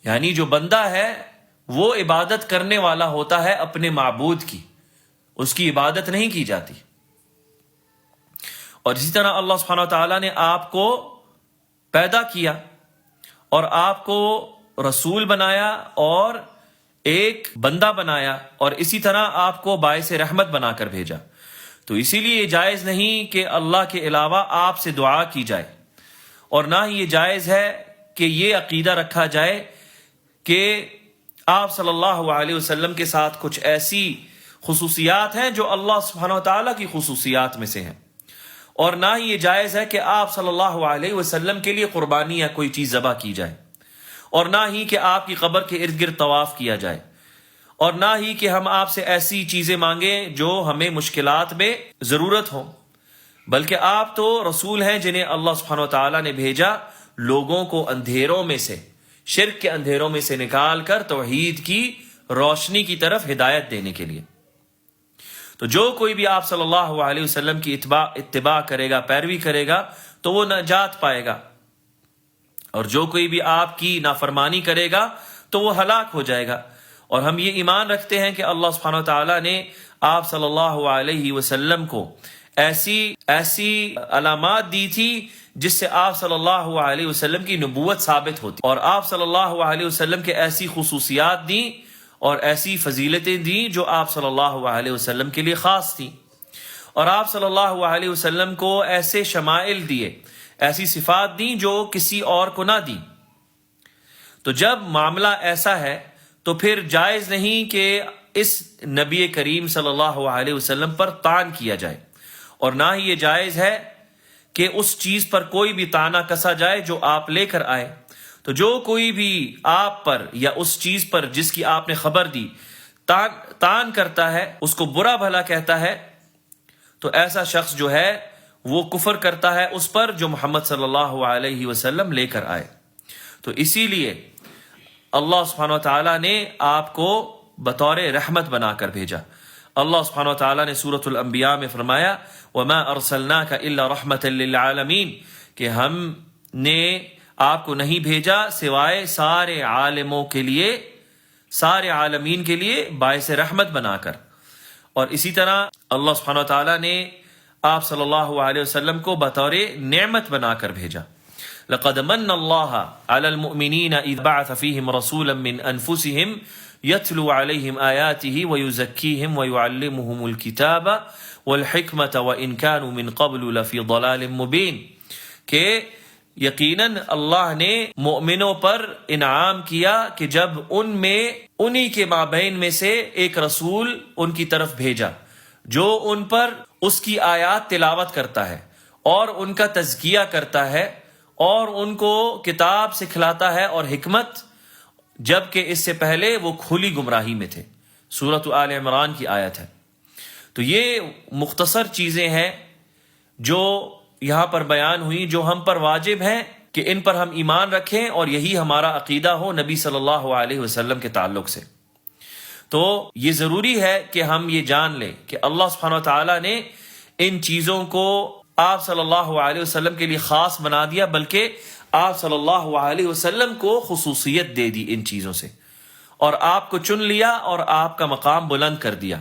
یعنی جو بندہ ہے وہ عبادت کرنے والا ہوتا ہے اپنے معبود کی، اس کی عبادت نہیں کی جاتی۔ اور اسی طرح اللہ سبحانہ وتعالیٰ نے آپ کو پیدا کیا اور آپ کو رسول بنایا اور ایک بندہ بنایا، اور اسی طرح آپ کو باعث رحمت بنا کر بھیجا۔ تو اسی لیے یہ جائز نہیں کہ اللہ کے علاوہ آپ سے دعا کی جائے، اور نہ ہی یہ جائز ہے کہ یہ عقیدہ رکھا جائے کہ آپ صلی اللہ علیہ وسلم کے ساتھ کچھ ایسی خصوصیات ہیں جو اللہ سبحانہ وتعالیٰ کی خصوصیات میں سے ہیں، اور نہ ہی یہ جائز ہے کہ آپ صلی اللہ علیہ وسلم کے لیے قربانی یا کوئی چیز ذبح کی جائے، اور نہ ہی کہ آپ کی قبر کے ارد گرد طواف کیا جائے، اور نہ ہی کہ ہم آپ سے ایسی چیزیں مانگیں جو ہمیں مشکلات میں ضرورت ہو، بلکہ آپ تو رسول ہیں جنہیں اللہ سبحانہ وتعالیٰ نے بھیجا لوگوں کو اندھیروں میں سے، شرک کے اندھیروں میں سے نکال کر توحید کی روشنی کی طرف ہدایت دینے کے لیے۔ تو جو کوئی بھی آپ صلی اللہ علیہ وسلم کی اتباع کرے گا، پیروی کرے گا، تو وہ نجات پائے گا، اور جو کوئی بھی آپ کی نافرمانی کرے گا تو وہ ہلاک ہو جائے گا۔ اور ہم یہ ایمان رکھتے ہیں کہ اللہ سبحانہ وتعالیٰ نے آپ صلی اللہ علیہ وسلم کو ایسی علامات دی تھی جس سے آپ صلی اللہ علیہ وسلم کی نبوت ثابت ہوتی، اور آپ صلی اللہ علیہ وسلم کے ایسی خصوصیات دیں اور ایسی فضیلتیں دیں جو آپ صلی اللہ علیہ وسلم کے لیے خاص تھیں، اور آپ صلی اللہ علیہ وسلم کو ایسے شمائل دیے، ایسی صفات دیں جو کسی اور کو نہ دیں۔ تو جب معاملہ ایسا ہے تو پھر جائز نہیں کہ اس نبی کریم صلی اللہ علیہ وسلم پر طعن کیا جائے، اور نہ ہی یہ جائز ہے کہ اس چیز پر کوئی بھی طعنہ کسا جائے جو آپ لے کر آئے۔ تو جو کوئی بھی آپ پر یا اس چیز پر جس کی آپ نے خبر دی طعن کرتا ہے، اس کو برا بھلا کہتا ہے، تو ایسا شخص جو ہے وہ کفر کرتا ہے اس پر جو محمد صلی اللہ علیہ وسلم لے کر آئے۔ تو اسی لیے اللہ سبحانہ وتعالیٰ نے آپ کو بطور رحمت بنا کر بھیجا۔ اللہ سبحانہ وتعالیٰ نے سورۃ الانبیاء میں فرمایا وَمَا أَرْسَلْنَاكَ إِلَّا رَحْمَةً لِّلْعَالَمِينَ، کہ ہم نے آپ کو نہیں بھیجا سوائے سارے عالموں کے لیے، سارے عالمین کے لیے باعث رحمت بنا کر۔ اور اسی طرح اللہ سبحانہ وتعالیٰ نے آپ صلی اللہ علیہ وسلم کو بطور نعمت بنا کر بھیجا۔ لقد من اللہ علی المؤمنین اذ بعث فیہم رسولا من انفسہم یتلو علیہم آیاتہ ویزکیہم ویعلمہم الکتاب والحکمت وان کانوا من قبل لفی ضلال مبین، کہ یقیناً اللہ نے مومنوں پر انعام کیا کہ جب ان میں انہی کے مابین میں سے ایک رسول ان کی طرف بھیجا جو ان پر اس کی آیات تلاوت کرتا ہے اور ان کا تزکیہ کرتا ہے اور ان کو کتاب سکھلاتا ہے اور حکمت، جبکہ اس سے پہلے وہ کھلی گمراہی میں تھے۔ سورۃ آل عمران کی آیت ہے۔ تو یہ مختصر چیزیں ہیں جو یہاں پر بیان ہوئی، جو ہم پر واجب ہیں کہ ان پر ہم ایمان رکھیں اور یہی ہمارا عقیدہ ہو نبی صلی اللہ علیہ وسلم کے تعلق سے۔ تو یہ ضروری ہے کہ ہم یہ جان لیں کہ اللہ سبحانہ وتعالیٰ نے ان چیزوں کو آپ صلی اللہ علیہ وسلم کے لیے خاص بنا دیا، بلکہ آپ صلی اللہ علیہ وسلم کو خصوصیت دے دی ان چیزوں سے، اور آپ کو چن لیا اور آپ کا مقام بلند کر دیا،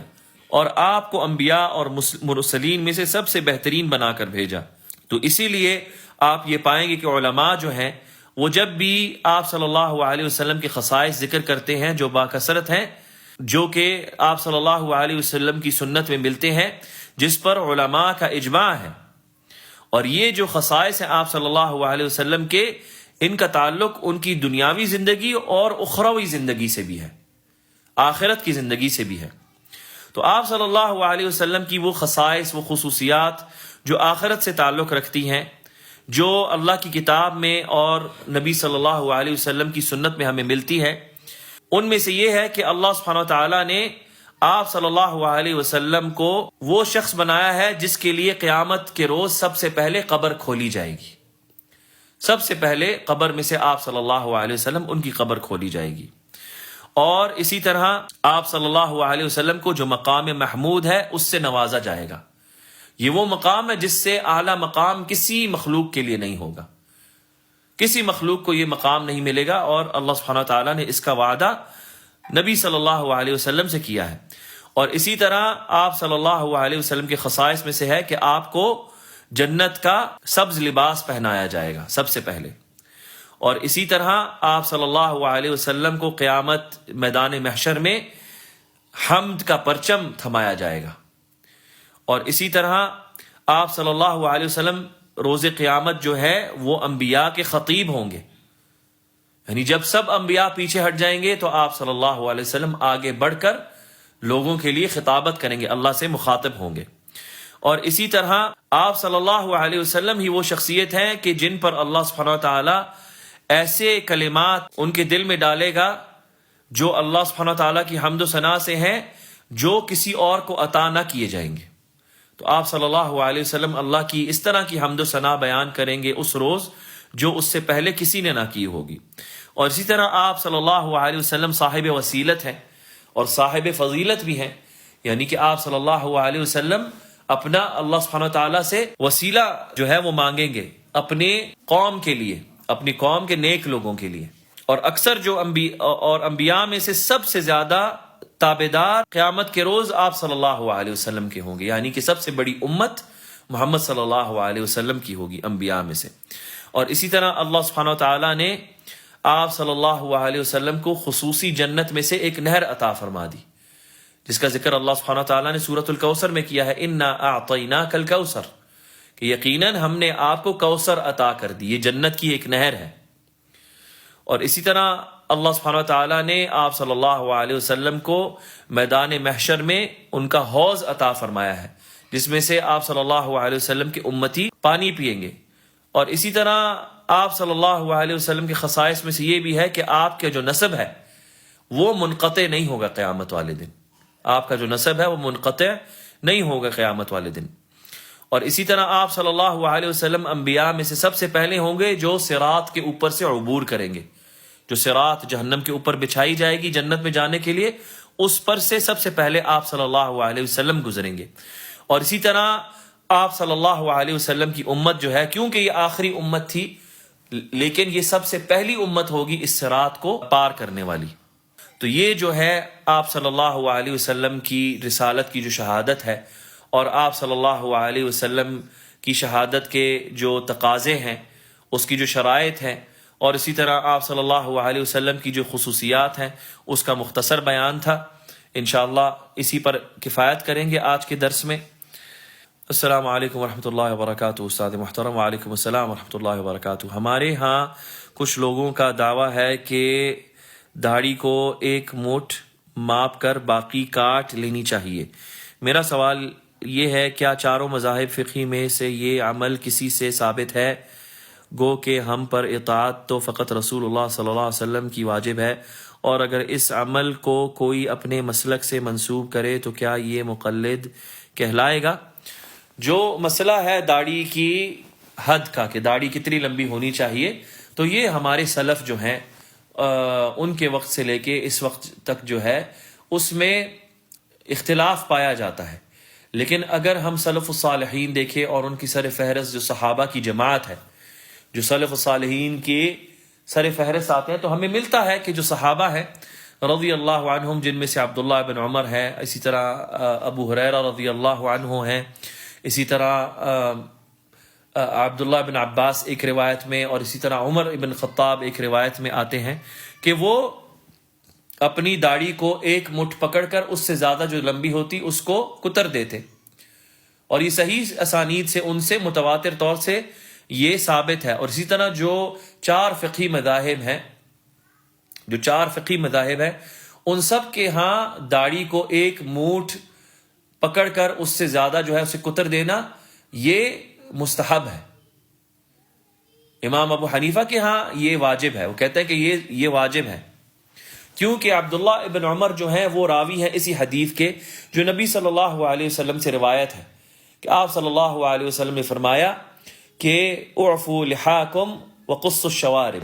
اور آپ کو انبیاء اور مرسلین میں سے سب سے بہترین بنا کر بھیجا۔ تو اسی لیے آپ یہ پائیں گے کہ علماء جو ہیں وہ جب بھی آپ صلی اللہ علیہ وسلم کے خصائص ذکر کرتے ہیں جو باکثرت ہیں، جو کہ آپ صلی اللہ علیہ وسلم کی سنت میں ملتے ہیں، جس پر علماء کا اجماع ہے، اور یہ جو خصائص ہیں آپ صلی اللہ علیہ وسلم کے، ان کا تعلق ان کی دنیاوی زندگی اور اخروی زندگی سے بھی ہے، آخرت کی زندگی سے بھی ہے۔ تو آپ صلی اللہ علیہ وسلم کی وہ خصائص، وہ خصوصیات جو آخرت سے تعلق رکھتی ہیں، جو اللہ کی کتاب میں اور نبی صلی اللہ علیہ وسلم کی سنت میں ہمیں ملتی ہے، ان میں سے یہ ہے کہ اللہ سبحانہ وتعالیٰ نے آپ صلی اللہ علیہ وسلم کو وہ شخص بنایا ہے جس کے لیے قیامت کے روز سب سے پہلے قبر کھولی جائے گی۔ سب سے پہلے قبر میں سے آپ صلی اللہ علیہ وسلم، ان کی قبر کھولی جائے گی، اور اسی طرح آپ صلی اللہ علیہ وسلم کو جو مقام محمود ہے اس سے نوازا جائے گا. یہ وہ مقام ہے جس سے اعلیٰ مقام کسی مخلوق کے لیے نہیں ہوگا. کسی مخلوق کو یہ مقام نہیں ملے گا، اور اللہ سبحانہ و تعالیٰ نے اس کا وعدہ نبی صلی اللہ علیہ وسلم سے کیا ہے. اور اسی طرح آپ صلی اللہ علیہ وسلم کے خصائص میں سے ہے کہ آپ کو جنت کا سبز لباس پہنایا جائے گا سب سے پہلے. اور اسی طرح آپ صلی اللہ علیہ وسلم کو قیامت میدان محشر میں حمد کا پرچم تھمایا جائے گا. اور اسی طرح آپ صلی اللہ علیہ وسلم روز قیامت جو ہے وہ انبیاء کے خطیب ہوں گے. یعنی جب سب انبیاء پیچھے ہٹ جائیں گے تو آپ صلی اللہ علیہ وسلم آگے بڑھ کر لوگوں کے لیے خطابت کریں گے، اللہ سے مخاطب ہوں گے. اور اسی طرح آپ صلی اللہ علیہ وسلم ہی وہ شخصیت ہیں کہ جن پر اللہ سبحانہ و تعالیٰ ایسے کلمات ان کے دل میں ڈالے گا جو اللہ سبحانہ و تعالیٰ کی حمد و ثنا سے ہیں، جو کسی اور کو عطا نہ کیے جائیں گے. تو آپ صلی اللہ علیہ وسلم اللہ کی اس طرح کی حمد و ثنا بیان کریں گے اس روز جو اس سے پہلے کسی نے نہ کی ہوگی. اور اسی طرح آپ صلی اللہ علیہ وسلم صاحب وسیلت ہیں اور صاحب فضیلت بھی ہیں. یعنی کہ آپ صلی اللہ علیہ وسلم اپنا اللہ سبحانہ تعالیٰ سے وسیلہ جو ہے وہ مانگیں گے اپنے قوم کے لیے، اپنی قوم کے نیک لوگوں کے لیے. اور اکثر جو انبیاء میں سے سب سے زیادہ تابعدار قیامت کے روز آپ صلی اللہ علیہ وسلم کے ہوں گے. یعنی کہ سب سے بڑی امت محمد صلی اللہ علیہ وسلم کی ہوگی انبیاء میں سے. اور اسی طرح اللہ سبحانہ تعالیٰ نے آپ صلی اللہ علیہ وسلم کو خصوصی جنت میں سے ایک نہر عطا فرما دی، جس کا ذکر اللہ سبحانہ تعالیٰ نے سورۃ الکوثر میں کیا ہے، انا اعطیناک الکوثر، کہ یقیناً ہم نے آپ کو کوثر عطا کر دی. یہ جنت کی ایک نہر ہے. اور اسی طرح اللہ سبحانہ تعالیٰ نے آپ صلی اللہ علیہ وسلم کو میدان محشر میں ان کا حوض عطا فرمایا ہے، جس میں سے آپ صلی اللہ علیہ وسلم کے امتی پانی پیئیں گے. اور اسی طرح آپ صلی اللہ علیہ وسلم کے خصائص میں سے یہ بھی ہے کہ آپ کے جو نسب ہے وہ منقطع نہیں ہوگا قیامت والے دن. آپ کا جو نسب ہے وہ منقطع نہیں ہوگا قیامت والے دن. اور اسی طرح آپ صلی اللہ علیہ وسلم انبیاء میں سے سب سے پہلے ہوں گے جو صراط کے اوپر سے عبور کریں گے. جو صراط جہنم کے اوپر بچھائی جائے گی جنت میں جانے کے لیے، اس پر سے سب سے پہلے آپ صلی اللہ علیہ وسلم گزریں گے. اور اسی طرح آپ صلی اللہ علیہ وسلم کی امت جو ہے، کیونکہ یہ آخری امت تھی لیکن یہ سب سے پہلی امت ہوگی اس صراط کو پار کرنے والی. تو یہ جو ہے آپ صلی اللہ علیہ وسلم کی رسالت کی جو شہادت ہے، اور آپ صلی اللہ علیہ وسلم کی شہادت کے جو تقاضے ہیں، اس کی جو شرائط ہیں، اور اسی طرح آپ صلی اللہ علیہ وسلم کی جو خصوصیات ہیں، اس کا مختصر بیان تھا. انشاءاللہ اسی پر کفایت کریں گے آج کے درس میں. السلام علیکم ورحمۃ اللہ وبرکاتہ. استاد محترم وعلیکم السلام ورحمۃ اللہ وبرکاتہ. ہمارے ہاں کچھ لوگوں کا دعویٰ ہے کہ داڑھی کو ایک مٹھ ماپ کر باقی کاٹ لینی چاہیے. میرا سوال یہ ہے، کیا چاروں مذاہب فقہی میں سے یہ عمل کسی سے ثابت ہے؟ گو کہ ہم پر اطاعت تو فقط رسول اللہ صلی اللہ علیہ وسلم کی واجب ہے، اور اگر اس عمل کو کوئی اپنے مسلک سے منسوب کرے تو کیا یہ مقلد کہلائے گا؟ جو مسئلہ ہے داڑھی کی حد کا کہ داڑھی کتنی لمبی ہونی چاہیے، تو یہ ہمارے سلف جو ہیں ان کے وقت سے لے کے اس وقت تک جو ہے اس میں اختلاف پایا جاتا ہے. لیکن اگر ہم سلف الصالحین دیکھیں اور ان کی سر فہرست جو صحابہ کی جماعت ہے، جو سلف الصالحین کی سر فہرست آتے ہیں، تو ہمیں ملتا ہے کہ جو صحابہ ہیں رضی اللہ عنہم، جن میں سے عبداللہ بن عمر ہے، اسی طرح ابو ہریرہ رضی اللہ عنہ ہیں، اسی طرح عبداللہ بن عباس ایک روایت میں، اور اسی طرح عمر ابن خطاب ایک روایت میں آتے ہیں کہ وہ اپنی داڑھی کو ایک مٹھ پکڑ کر اس سے زیادہ جو لمبی ہوتی اس کو کتر دیتے. اور یہ صحیح اسانید سے ان سے متواتر طور سے یہ ثابت ہے. اور اسی طرح جو چار فقہی مذاہب ہیں ان سب کے ہاں داڑھی کو ایک مٹھ پکڑ کر اس سے زیادہ جو ہے اسے کتر دینا یہ مستحب ہے. امام ابو حنیفہ کے ہاں یہ واجب ہے، وہ کہتے ہیں کہ یہ واجب ہے، کیونکہ عبداللہ ابن عمر جو ہیں وہ راوی ہیں اسی حدیث کے جو نبی صلی اللہ علیہ وسلم سے روایت ہے کہ آپ صلی اللہ علیہ وسلم نے فرمایا کہ اعفوا لحاکم وقصوا الشوارب،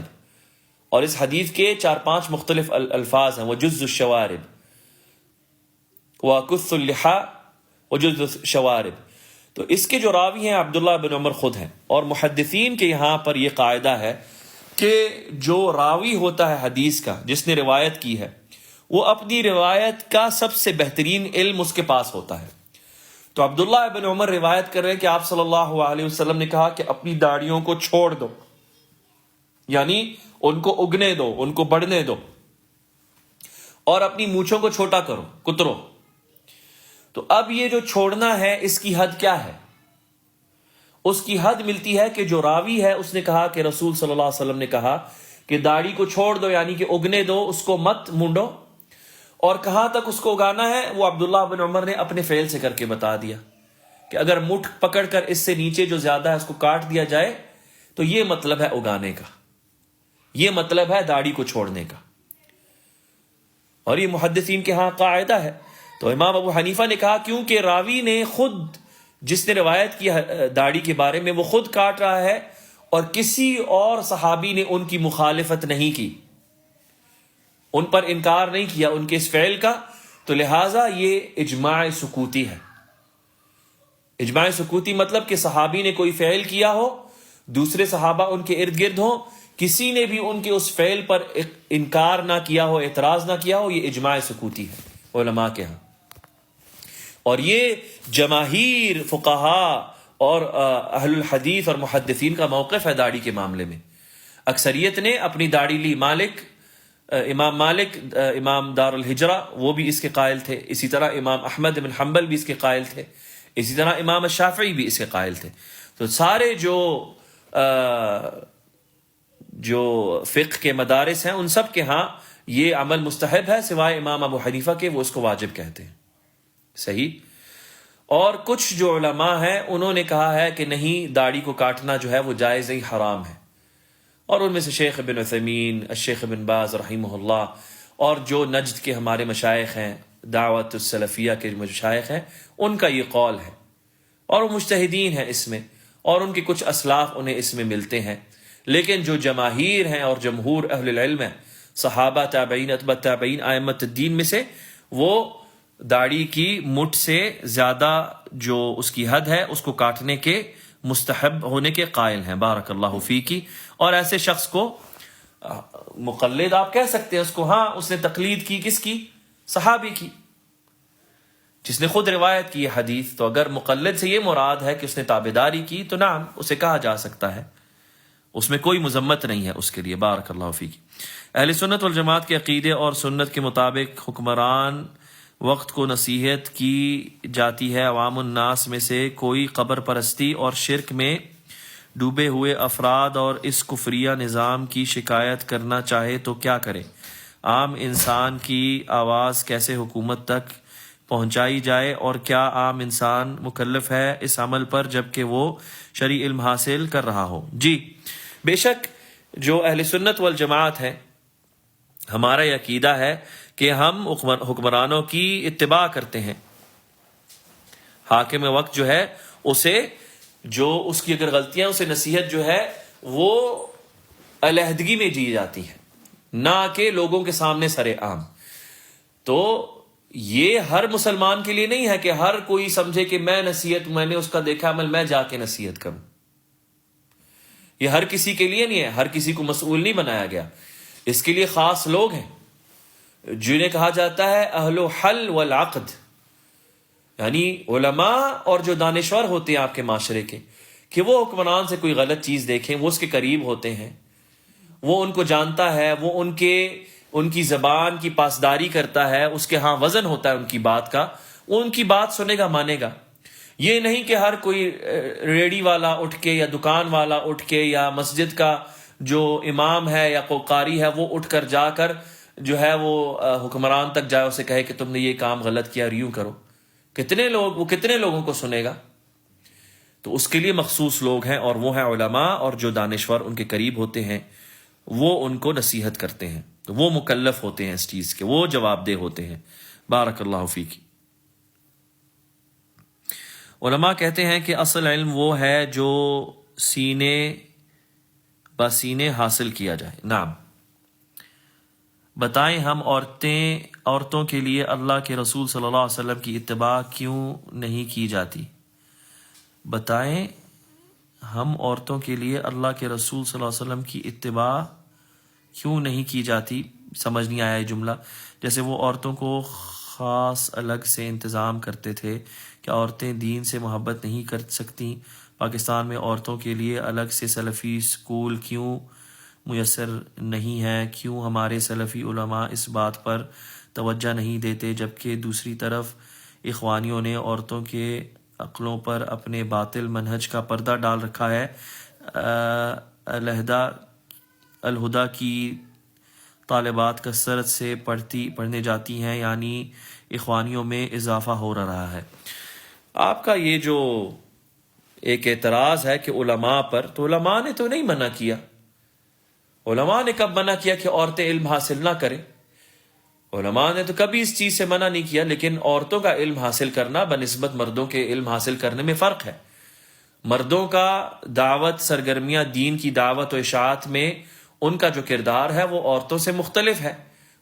اور اس حدیث کے 4-5 مختلف الفاظ ہیں، وجز الشوارب، وکث اللحا، وجز الشوارب. تو اس کے جو راوی ہیں عبداللہ بن عمر خود ہیں، اور محدثین کے یہاں پر یہ قاعدہ ہے کہ جو راوی ہوتا ہے حدیث کا، جس نے روایت کی ہے، وہ اپنی روایت کا سب سے بہترین علم اس کے پاس ہوتا ہے. تو عبداللہ بن عمر روایت کر رہے ہیں کہ آپ صلی اللہ علیہ وسلم نے کہا کہ اپنی داڑھیوں کو چھوڑ دو، یعنی ان کو اگنے دو، ان کو بڑھنے دو، اور اپنی مونچھوں کو چھوٹا کرو، کترو. تو اب یہ جو چھوڑنا ہے اس کی حد کیا ہے؟ اس کی حد ملتی ہے کہ جو راوی ہے اس نے کہا کہ رسول صلی اللہ علیہ وسلم نے کہا کہ داڑھی کو چھوڑ دو، یعنی کہ اگنے دو، اس کو مت مونڈو. اور کہاں تک اس کو اگانا ہے وہ عبداللہ بن عمر نے اپنے فعل سے کر کے بتا دیا کہ اگر مٹھ پکڑ کر اس سے نیچے جو زیادہ ہے اس کو کاٹ دیا جائے تو یہ مطلب ہے اگانے کا، یہ مطلب ہے داڑھی کو چھوڑنے کا. اور یہ محدثین کے ہاں قاعدہ ہے. تو امام ابو حنیفہ نے کہا کیونکہ راوی نے خود، جس نے روایت کی داڑھی کے بارے میں، وہ خود کاٹ رہا ہے اور کسی اور صحابی نے ان کی مخالفت نہیں کی، ان پر انکار نہیں کیا ان کے اس فعل کا، تو لہٰذا یہ اجماع سکوتی ہے. اجماع سکوتی مطلب کہ صحابی نے کوئی فعل کیا ہو، دوسرے صحابہ ان کے ارد گرد ہوں، کسی نے بھی ان کے اس فعل پر انکار نہ کیا ہو، اعتراض نہ کیا ہو، یہ اجماع سکوتی ہے علماء کے ہاں. اور یہ جماہیر فقہاء اور اہل الحدیث اور محدثین کا موقف ہے داڑھی کے معاملے میں. اکثریت نے اپنی داڑھی لی. امام مالک، امام دار الحجرہ، وہ بھی اس کے قائل تھے. اسی طرح امام احمد بن حنبل بھی اس کے قائل تھے. اسی طرح امام الشافعی بھی اس کے قائل تھے. تو سارے جو فقہ کے مدارس ہیں ان سب کے ہاں یہ عمل مستحب ہے، سوائے امام ابو حنیفہ کے، وہ اس کو واجب کہتے ہیں. صحیح. اور کچھ جو علماء ہیں انہوں نے کہا ہے کہ نہیں، داڑھی کو کاٹنا جو ہے وہ جائز ہی حرام ہے. اور ان میں سے شیخ ابن عثیمین، الشیخ ابن باز رحمہ اللہ، اور جو نجد کے ہمارے مشائخ ہیں، دعوت السلفیہ کے مشائخ ہیں، ان کا یہ قول ہے. اور وہ مجتہدین ہیں اس میں، اور ان کے کچھ اسلاف انہیں اس میں ملتے ہیں. لیکن جو جماہیر ہیں اور جمہور اہل العلم ہیں، صحابہ، تابعین، اتباع تابعین، ائمۃ الدین میں سے، وہ داڑھی کی مٹھ سے زیادہ جو اس کی حد ہے اس کو کاٹنے کے مستحب ہونے کے قائل ہیں. بارک اللہ فیکی. اور ایسے شخص کو مقلد آپ کہہ سکتے ہیں اس کو، ہاں اس نے تقلید کی، کس کی؟ صحابی کی، جس نے خود روایت کی یہ حدیث. تو اگر مقلد سے یہ مراد ہے کہ اس نے تابعداری کی تو نعم، اسے کہا جا سکتا ہے، اس میں کوئی مذمت نہیں ہے اس کے لیے. بارک اللہ فیکی. اہل سنت والجماعت کے عقیدے اور سنت کے مطابق حکمران وقت کو نصیحت کی جاتی ہے عوام الناس میں سے کوئی قبر پرستی اور شرک میں ڈوبے ہوئے افراد اور اس کفریہ نظام کی شکایت کرنا چاہے تو کیا کرے؟ عام انسان کی آواز کیسے حکومت تک پہنچائی جائے، اور کیا عام انسان مکلف ہے اس عمل پر جبکہ وہ شرعی علم حاصل کر رہا ہو؟ جی بے شک، جو اہل سنت والجماعت ہے، ہمارا یہ عقیدہ ہے کہ ہم حکمرانوں کی اتباع کرتے ہیں. حاکم وقت جو ہے اسے، جو اس کی اگر غلطیاں، اسے نصیحت جو ہے وہ علیحدگی میں دی جاتی ہے، نہ کہ لوگوں کے سامنے سر عام. تو یہ ہر مسلمان کے لیے نہیں ہے کہ ہر کوئی سمجھے کہ میں نے اس کا دیکھا عمل، میں جا کے نصیحت کروں. یہ ہر کسی کے لیے نہیں ہے، ہر کسی کو مسئول نہیں بنایا گیا. اس کے لیے خاص لوگ ہیں جنہیں کہا جاتا ہے اہل حل والعقد، یعنی علماء اور جو دانشور ہوتے ہیں آپ کے معاشرے کے، کہ وہ حکمران سے کوئی غلط چیز دیکھیں، وہ اس کے قریب ہوتے ہیں، وہ ان کو جانتا ہے، وہ ان کی زبان کی پاسداری کرتا ہے، اس کے ہاں وزن ہوتا ہے ان کی بات کا، وہ ان کی بات سنے گا، مانے گا. یہ نہیں کہ ہر کوئی ریڑی والا اٹھ کے یا دکان والا اٹھ کے یا مسجد کا جو امام ہے یا کوئی قاری ہے وہ اٹھ کر جا کر جو ہے وہ حکمران تک جائے، اسے کہے کہ تم نے یہ کام غلط کیا، یوں کرو. وہ کتنے لوگوں کو سنے گا؟ تو اس کے لیے مخصوص لوگ ہیں، اور وہ ہیں علماء اور جو دانشور ان کے قریب ہوتے ہیں، وہ ان کو نصیحت کرتے ہیں. تو وہ مکلف ہوتے ہیں اس چیز کے، وہ جواب دہ ہوتے ہیں. بارک اللہ فیک. علماء کہتے ہیں کہ اصل علم وہ ہے جو سینے بسینے حاصل کیا جائے. نعم، بتائیں ہم عورتوں کے لیے اللہ کے رسول صلی اللہ علیہ وسلم کی اتباع کیوں نہیں کی جاتی؟ بتائیں ہم عورتوں کے لیے اللہ کے رسول صلی اللہ علیہ وسلم کی اتباع کیوں نہیں کی جاتی؟ سمجھ نہیں آیا یہ جملہ. جیسے وہ عورتوں کو خاص الگ سے انتظام کرتے تھے، کیا عورتیں دین سے محبت نہیں کر سکتیں؟ پاکستان میں عورتوں کے لیے الگ سے سلفی سکول کیوں میسر نہیں ہے؟ کیوں ہمارے سلفی علماء اس بات پر توجہ نہیں دیتے، جبکہ دوسری طرف اخوانیوں نے عورتوں کے عقلوں پر اپنے باطل منہج کا پردہ ڈال رکھا ہے. الہدا کی طالبات کثرت سے پڑھنے جاتی ہیں، یعنی اخوانیوں میں اضافہ ہو رہا ہے. آپ کا یہ جو ایک اعتراض ہے کہ علماء پر، تو علماء نے تو نہیں منع کیا. علماء نے کب منع کیا کہ عورتیں علم حاصل نہ کریں؟ علماء نے تو کبھی اس چیز سے منع نہیں کیا، لیکن عورتوں کا علم حاصل کرنا بنسبت مردوں کے علم حاصل کرنے میں فرق ہے. مردوں کا دعوت سرگرمیاں، دین کی دعوت و اشاعت میں ان کا جو کردار ہے وہ عورتوں سے مختلف ہے،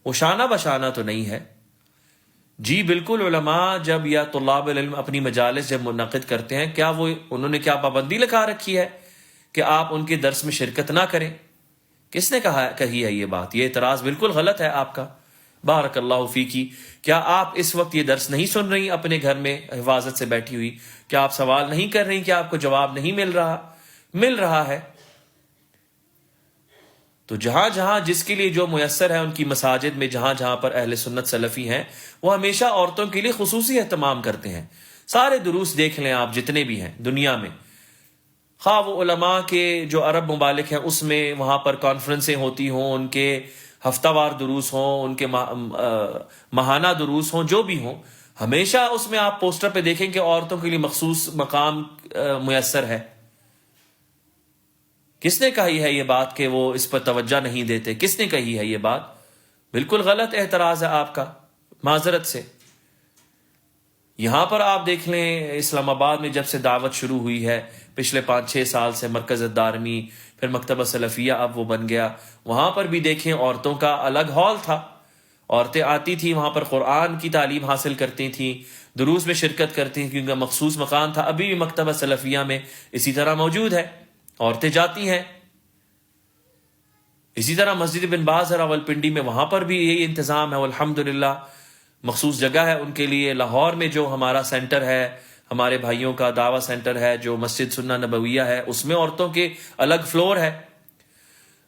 وہ شانہ بشانہ تو نہیں ہے. جی بالکل، علماء جب یا طلاب العلم اپنی مجالس جب منعقد کرتے ہیں، کیا انہوں نے کیا پابندی لگا رکھی ہے کہ آپ ان کے درس میں شرکت نہ کریں؟ کس نے کہی ہے یہ بات؟ یہ اعتراض بالکل غلط ہے آپ کا. بارک اللہ فیکی. کیا آپ اس وقت یہ درس نہیں سن رہی اپنے گھر میں حفاظت سے بیٹھی ہوئی؟ کیا آپ سوال نہیں کر رہی؟ کیا آپ کو جواب نہیں مل رہا ہے؟ تو جہاں جہاں جس کے لیے جو میسر ہے، ان کی مساجد میں جہاں جہاں پر اہل سنت سلفی ہیں، وہ ہمیشہ عورتوں کے لیے خصوصی اہتمام کرتے ہیں. سارے دروس دیکھ لیں آپ جتنے بھی ہیں دنیا میں، خواہ وہ علماء کے جو عرب ممالک ہیں اس میں وہاں پر کانفرنسیں ہوتی ہوں، ان کے ہفتہ وار دروس ہوں، ان کے ماہانہ دروس ہوں، جو بھی ہوں، ہمیشہ اس میں آپ پوسٹر پہ دیکھیں کہ عورتوں کے لیے مخصوص مقام میسر ہے. کس نے کہی ہے یہ بات کہ وہ اس پر توجہ نہیں دیتے؟ کس نے کہی ہے یہ بات؟ بالکل غلط اعتراض ہے آپ کا، معذرت سے. یہاں پر آپ دیکھ لیں، اسلام آباد میں جب سے دعوت شروع ہوئی ہے پچھلے 5-6 سال سے، مرکز الدارمی، پھر مکتبہ سلفیہ اب وہ بن گیا، وہاں پر بھی دیکھیں عورتوں کا الگ ہال تھا. عورتیں آتی تھیں وہاں پر، قرآن کی تعلیم حاصل کرتی تھیں، دروس میں شرکت کرتی تھیں، کیونکہ مخصوص مقام تھا. ابھی بھی مکتبہ سلفیہ میں اسی طرح موجود ہے، عورتیں جاتی ہیں. اسی طرح مسجد بن باز راولپنڈی میں، وہاں پر بھی یہی انتظام ہے الحمدللہ. مخصوص جگہ ہے ان کے لیے. لاہور میں جو ہمارا سینٹر ہے، ہمارے بھائیوں کا دعویٰ سینٹر ہے جو مسجد سنہ نبویہ ہے، اس میں عورتوں کے الگ فلور ہے.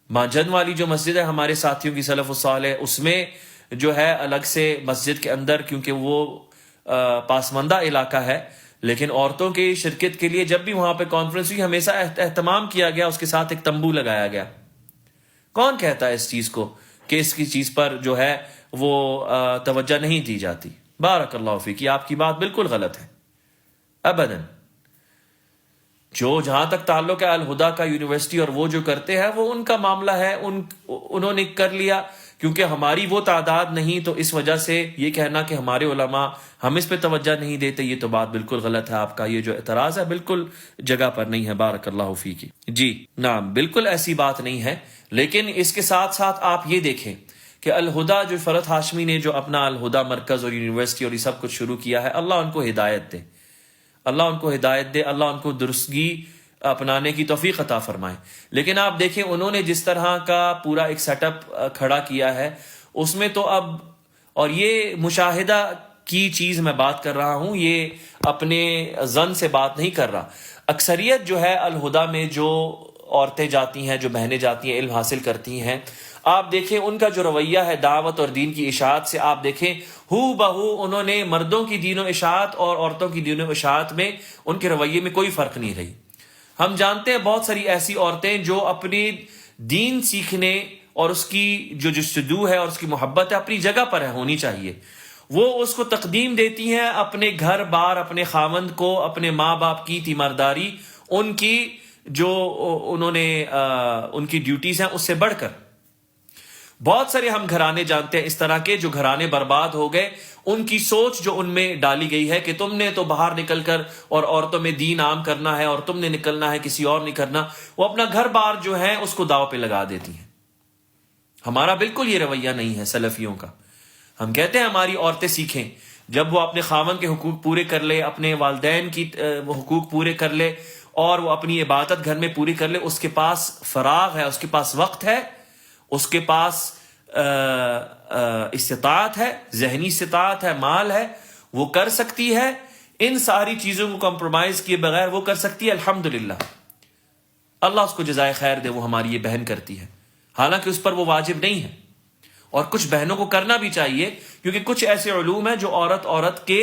ماجن والی جو مسجد ہے ہمارے ساتھیوں کی سلف الصالح، اس میں جو ہے الگ سے مسجد کے اندر، کیونکہ وہ پاسماندہ علاقہ ہے، لیکن عورتوں کی شرکت کے لیے جب بھی وہاں پہ کانفرنس ہوئی ہمیشہ اہتمام کیا گیا، اس کے ساتھ ایک تمبو لگایا گیا. کون کہتا ہے اس چیز کو کہ اس کی چیز پر جو ہے وہ توجہ نہیں دی جاتی؟ بارک اللہ فیک. آپ کی بات بالکل غلط ہے، ابداً. جو جہاں تک تعلق ہے الہدا کا یونیورسٹی اور وہ جو کرتے ہیں وہ ان کا معاملہ ہے، انہوں نے کر لیا، کیونکہ ہماری وہ تعداد نہیں، تو اس وجہ سے یہ کہنا کہ ہمارے علماء ہم اس پہ توجہ نہیں دیتے، یہ تو بات بالکل غلط ہے. آپ کا یہ جو اعتراض ہے بالکل جگہ پر نہیں ہے. بارک اللہ فیک. جی نعم، بالکل ایسی بات نہیں ہے. لیکن اس کے ساتھ ساتھ آپ یہ دیکھیں کہ الہدا جو فرحت ہاشمی نے جو اپنا الہدا مرکز اور یونیورسٹی اور یہ سب کچھ شروع کیا ہے، اللہ ان کو ہدایت دے، اللہ ان کو ہدایت دے، اللہ ان کو درستگی اپنانے کی توفیق عطا فرمائے. لیکن آپ دیکھیں انہوں نے جس طرح کا پورا ایک سیٹ اپ کھڑا کیا ہے، اس میں تو اب، اور یہ مشاہدہ کی چیز میں بات کر رہا ہوں، یہ اپنے ظن سے بات نہیں کر رہا. اکثریت جو ہے الہدا میں جو عورتیں جاتی ہیں، جو بہنیں جاتی ہیں، علم حاصل کرتی ہیں، آپ دیکھیں ان کا جو رویہ ہے دعوت اور دین کی اشاعت سے، آپ دیکھیں ہو بہو انہوں نے مردوں کی دین و اشاعت اور عورتوں کی دین و اشاعت میں ان کے رویے میں کوئی فرق نہیں رہی. ہم جانتے ہیں بہت ساری ایسی عورتیں جو اپنی دین سیکھنے اور اس کی جو جستجو ہے اور اس کی محبت ہے اپنی جگہ پر ہے، ہونی چاہیے، وہ اس کو تقدیم دیتی ہیں اپنے گھر بار، اپنے خاوند کو، اپنے ماں باپ کی تیمارداری، ان کی جو انہوں نے ان کی ڈیوٹیز ہیں اس سے بڑھ کر. بہت سارے ہم گھرانے جانتے ہیں اس طرح کے جو گھرانے برباد ہو گئے، ان کی سوچ جو ان میں ڈالی گئی ہے کہ تم نے تو باہر نکل کر اور عورتوں میں دین عام کرنا ہے اور تم نے نکلنا ہے، کسی اور نہیں کرنا، وہ اپنا گھر بار جو ہے اس کو داؤ پہ لگا دیتی ہیں. ہمارا بالکل یہ رویہ نہیں ہے سلفیوں کا. ہم کہتے ہیں ہماری عورتیں سیکھیں. جب وہ اپنے خاوند کے حقوق پورے کر لے، اپنے والدین کی حقوق پورے کر لے، اور وہ اپنی عبادت گھر میں پوری کر لے، اس کے پاس فراغ ہے، اس کے پاس وقت ہے، اس کے پاس استطاعت ہے، ذہنی استطاعت ہے، مال ہے، وہ کر سکتی ہے. ان ساری چیزوں کو کمپرومائز کیے بغیر وہ کر سکتی ہے. الحمدللہ، اللہ اس کو جزائے خیر دے، وہ ہماری یہ بہن کرتی ہے، حالانکہ اس پر وہ واجب نہیں ہے. اور کچھ بہنوں کو کرنا بھی چاہیے، کیونکہ کچھ ایسے علوم ہیں جو عورت کے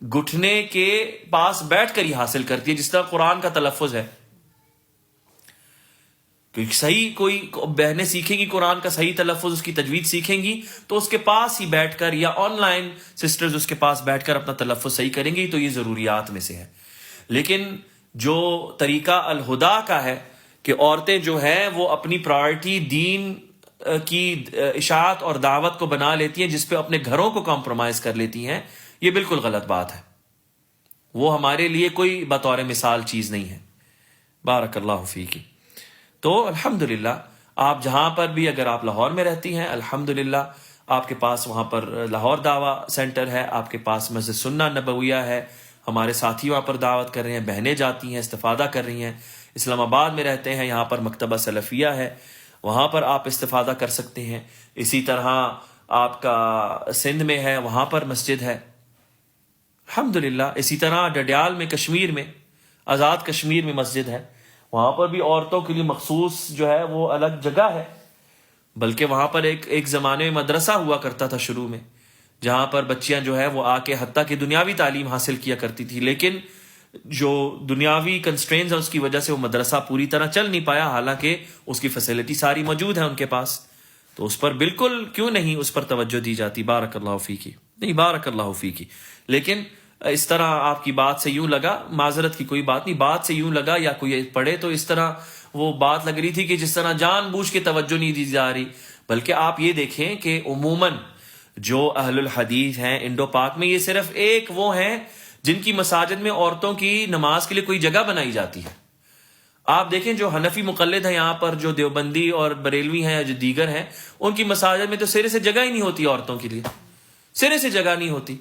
گھٹنے کے پاس بیٹھ کر ہی حاصل کرتی ہے، جس طرح قرآن کا تلفظ ہے. کیونکہ صحیح کوئی بہنیں سیکھیں گی قرآن کا صحیح تلفظ، اس کی تجوید سیکھیں گی، تو اس کے پاس ہی بیٹھ کر، یا آن لائن سسٹرز اس کے پاس بیٹھ کر اپنا تلفظ صحیح کریں گی، تو یہ ضروریات میں سے ہے. لیکن جو طریقہ الہدا کا ہے کہ عورتیں جو ہیں وہ اپنی پرائرٹی دین کی اشاعت اور دعوت کو بنا لیتی ہیں، جس پہ اپنے گھروں کو کمپرومائز کر لیتی ہیں، یہ بالکل غلط بات ہے. وہ ہمارے لیے کوئی بطور مثال چیز نہیں ہے. بارک اللہ فیکی. تو الحمدللہ آپ جہاں پر بھی، اگر آپ لاہور میں رہتی ہیں، الحمدللہ آپ کے پاس وہاں پر لاہور دعویٰ سینٹر ہے، آپ کے پاس مسجد سنہ نبویہ ہے، ہمارے ساتھی وہاں پر دعوت کر رہے ہیں، بہنیں جاتی ہیں، استفادہ کر رہی ہیں. اسلام آباد میں رہتے ہیں، یہاں پر مکتبہ سلفیہ ہے، وہاں پر آپ استفادہ کر سکتے ہیں. اسی طرح آپ کا سندھ میں ہے، وہاں پر مسجد ہے الحمدللہ. اسی طرح ڈڈیال میں، کشمیر میں، آزاد کشمیر میں مسجد ہے، وہاں پر بھی عورتوں کے لیے مخصوص جو ہے وہ الگ جگہ ہے. بلکہ وہاں پر ایک زمانے میں مدرسہ ہوا کرتا تھا شروع میں، جہاں پر بچیاں جو ہے وہ آ کے حتیٰ کہ دنیاوی تعلیم حاصل کیا کرتی تھی، لیکن جو دنیاوی کنسٹرینز ہیں اس کی وجہ سے وہ مدرسہ پوری طرح چل نہیں پایا، حالانکہ اس کی فیسلٹی ساری موجود ہے ان کے پاس. تو اس پر بالکل کیوں نہیں اس پر توجہ دی جاتی. بارک اللہ فیکی. نہیں، بارک اللہ فیکی. لیکن اس طرح آپ کی بات سے یوں لگا، معذرت کی کوئی بات نہیں، بات سے یوں لگا یا کوئی پڑھے تو اس طرح وہ بات لگ رہی تھی کہ جس طرح جان بوجھ کے توجہ نہیں دی جا رہی. بلکہ آپ یہ دیکھیں کہ عموماً جو اہل الحدیث ہیں انڈو پاک میں، یہ صرف ایک وہ ہیں جن کی مساجد میں عورتوں کی نماز کے لیے کوئی جگہ بنائی جاتی ہے. آپ دیکھیں جو حنفی مقلد ہیں یہاں پر، جو دیوبندی اور بریلوی ہیں، جو دیگر ہیں، ان کی مساجد میں تو سرے سے جگہ ہی نہیں ہوتی عورتوں کے لیے، سرے سے جگہ نہیں ہوتی.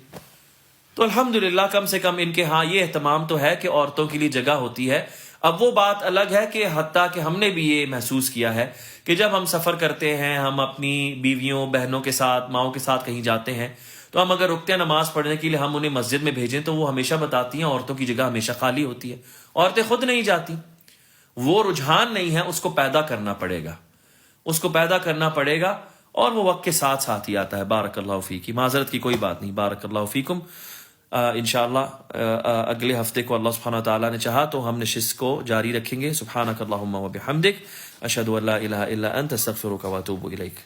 تو الحمدللہ کم سے کم ان کے ہاں یہ اہتمام تو ہے کہ عورتوں کے لیے جگہ ہوتی ہے. اب وہ بات الگ ہے کہ حتیٰ کہ ہم نے بھی یہ محسوس کیا ہے کہ جب ہم سفر کرتے ہیں، ہم اپنی بیویوں، بہنوں کے ساتھ، ماؤں کے ساتھ کہیں جاتے ہیں، تو ہم اگر رکتے ہیں نماز پڑھنے کے لیے، ہم انہیں مسجد میں بھیجیں تو وہ ہمیشہ بتاتی ہیں عورتوں کی جگہ ہمیشہ خالی ہوتی ہے، عورتیں خود نہیں جاتی. وہ رجحان نہیں ہے، اس کو پیدا کرنا پڑے گا، اس کو پیدا کرنا پڑے گا، اور وہ وقت کے ساتھ ساتھ ہی آتا ہے. بارک اللہ فیکی. معذرت کی کوئی بات نہیں. بارک اللہ فیکم. انشاءاللہ اگلے ہفتے کو اللہ سبحانہ وتعالیٰ نے چاہا تو ہم نشست کو جاری رکھیں گے. سبحانک اللہم و بحمدک، اشہد ان لا الہ الا انت، استغفرک و اتوب الیک.